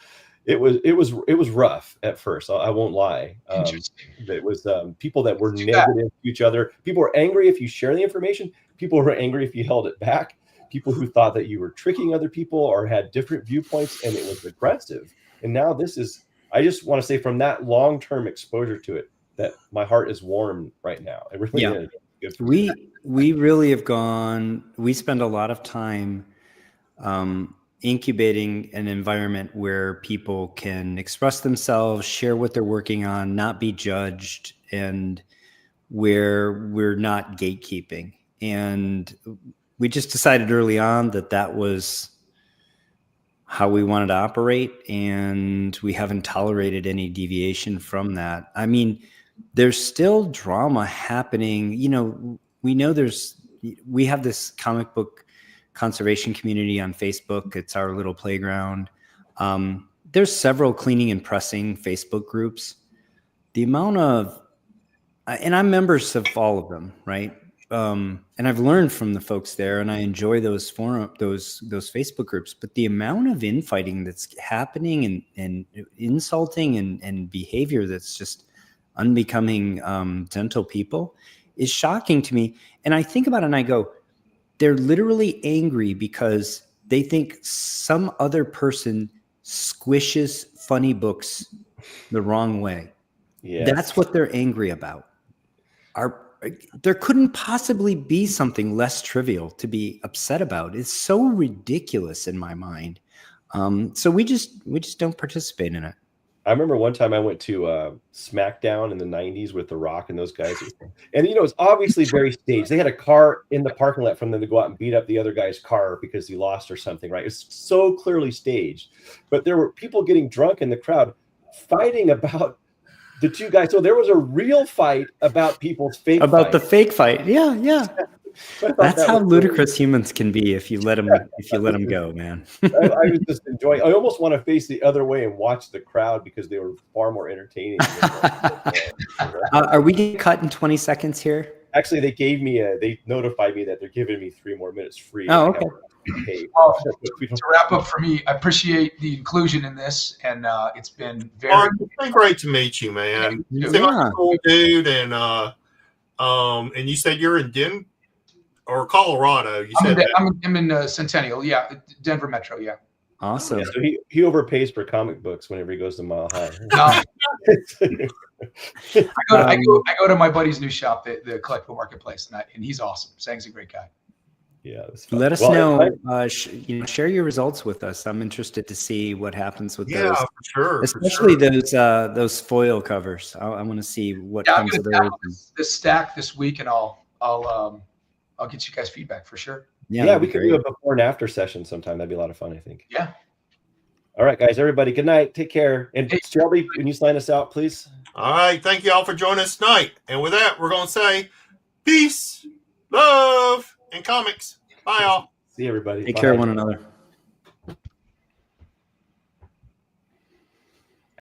It was rough at first. I won't lie. It was people that were negative to each other. People were angry if you share the information. People were angry if you held it back. People who thought that you were tricking other people or had different viewpoints, and it was aggressive. And now I just want to say, from that long-term exposure to it, that my heart is warm right now. It really is. We really have we spend a lot of time incubating an environment where people can express themselves, share what they're working on, not be judged, and where we're not gatekeeping. And we just decided early on that was how we wanted to operate, and we haven't tolerated any deviation from that. I mean, there's still drama happening. We know we have this comic book conservation community on Facebook. It's our little playground. There's several cleaning and pressing Facebook groups. The amount of, and I'm members of all of them, right? And I've learned from the folks there, and I enjoy those those Facebook groups. But the amount of infighting that's happening and insulting and behavior that's just unbecoming gentle people is shocking to me. And I think about it and I go, they're literally angry because they think some other person squishes funny books the wrong way. Yeah. That's what they're angry about. There couldn't possibly be something less trivial to be upset about. It's so ridiculous in my mind. So we just don't participate in it. I remember one time I went to SmackDown in the 90s with The Rock and those guys. And, it's obviously very staged. They had a car in the parking lot from them to go out and beat up the other guy's car because he lost or something, right? It's so clearly staged. But there were people getting drunk in the crowd fighting about the two guys. So there was a real fight about people's fake the fake fight. Yeah. That's how ludicrous humans can be if you let them go, man. I was just enjoying. I almost want to face the other way and watch the crowd because they were far more entertaining. Are we getting cut in 20 seconds here? Actually, they notified me that they're giving me 3 more minutes free. Oh, okay. Well, to wrap up for me, I appreciate the inclusion in this, and it's been very. Mark, it's been great to meet you, man. You seem like a cool dude, and you said you're in Denver or Colorado. You said I'm in Centennial, yeah, Denver Metro, yeah. Awesome. Yeah, so he overpays for comic books whenever he goes to Mile High. I go to my buddy's new shop, the Collectible Marketplace, and he's awesome. Sang's a great guy. Yeah, let us know. Share your results with us. I'm interested to see what happens with those. For sure, especially those foil covers. I want to see what comes of those. This stack this week, and I'll get you guys feedback for sure. Yeah, we could do a before and after session sometime. That'd be a lot of fun, I think. Yeah. All right, guys. Everybody, good night. Take care. And Shelby, can you sign us out, please? All right. Thank you all for joining us tonight. And with that, we're going to say peace, love, and comics. Bye, all. See everybody. Take care of one another.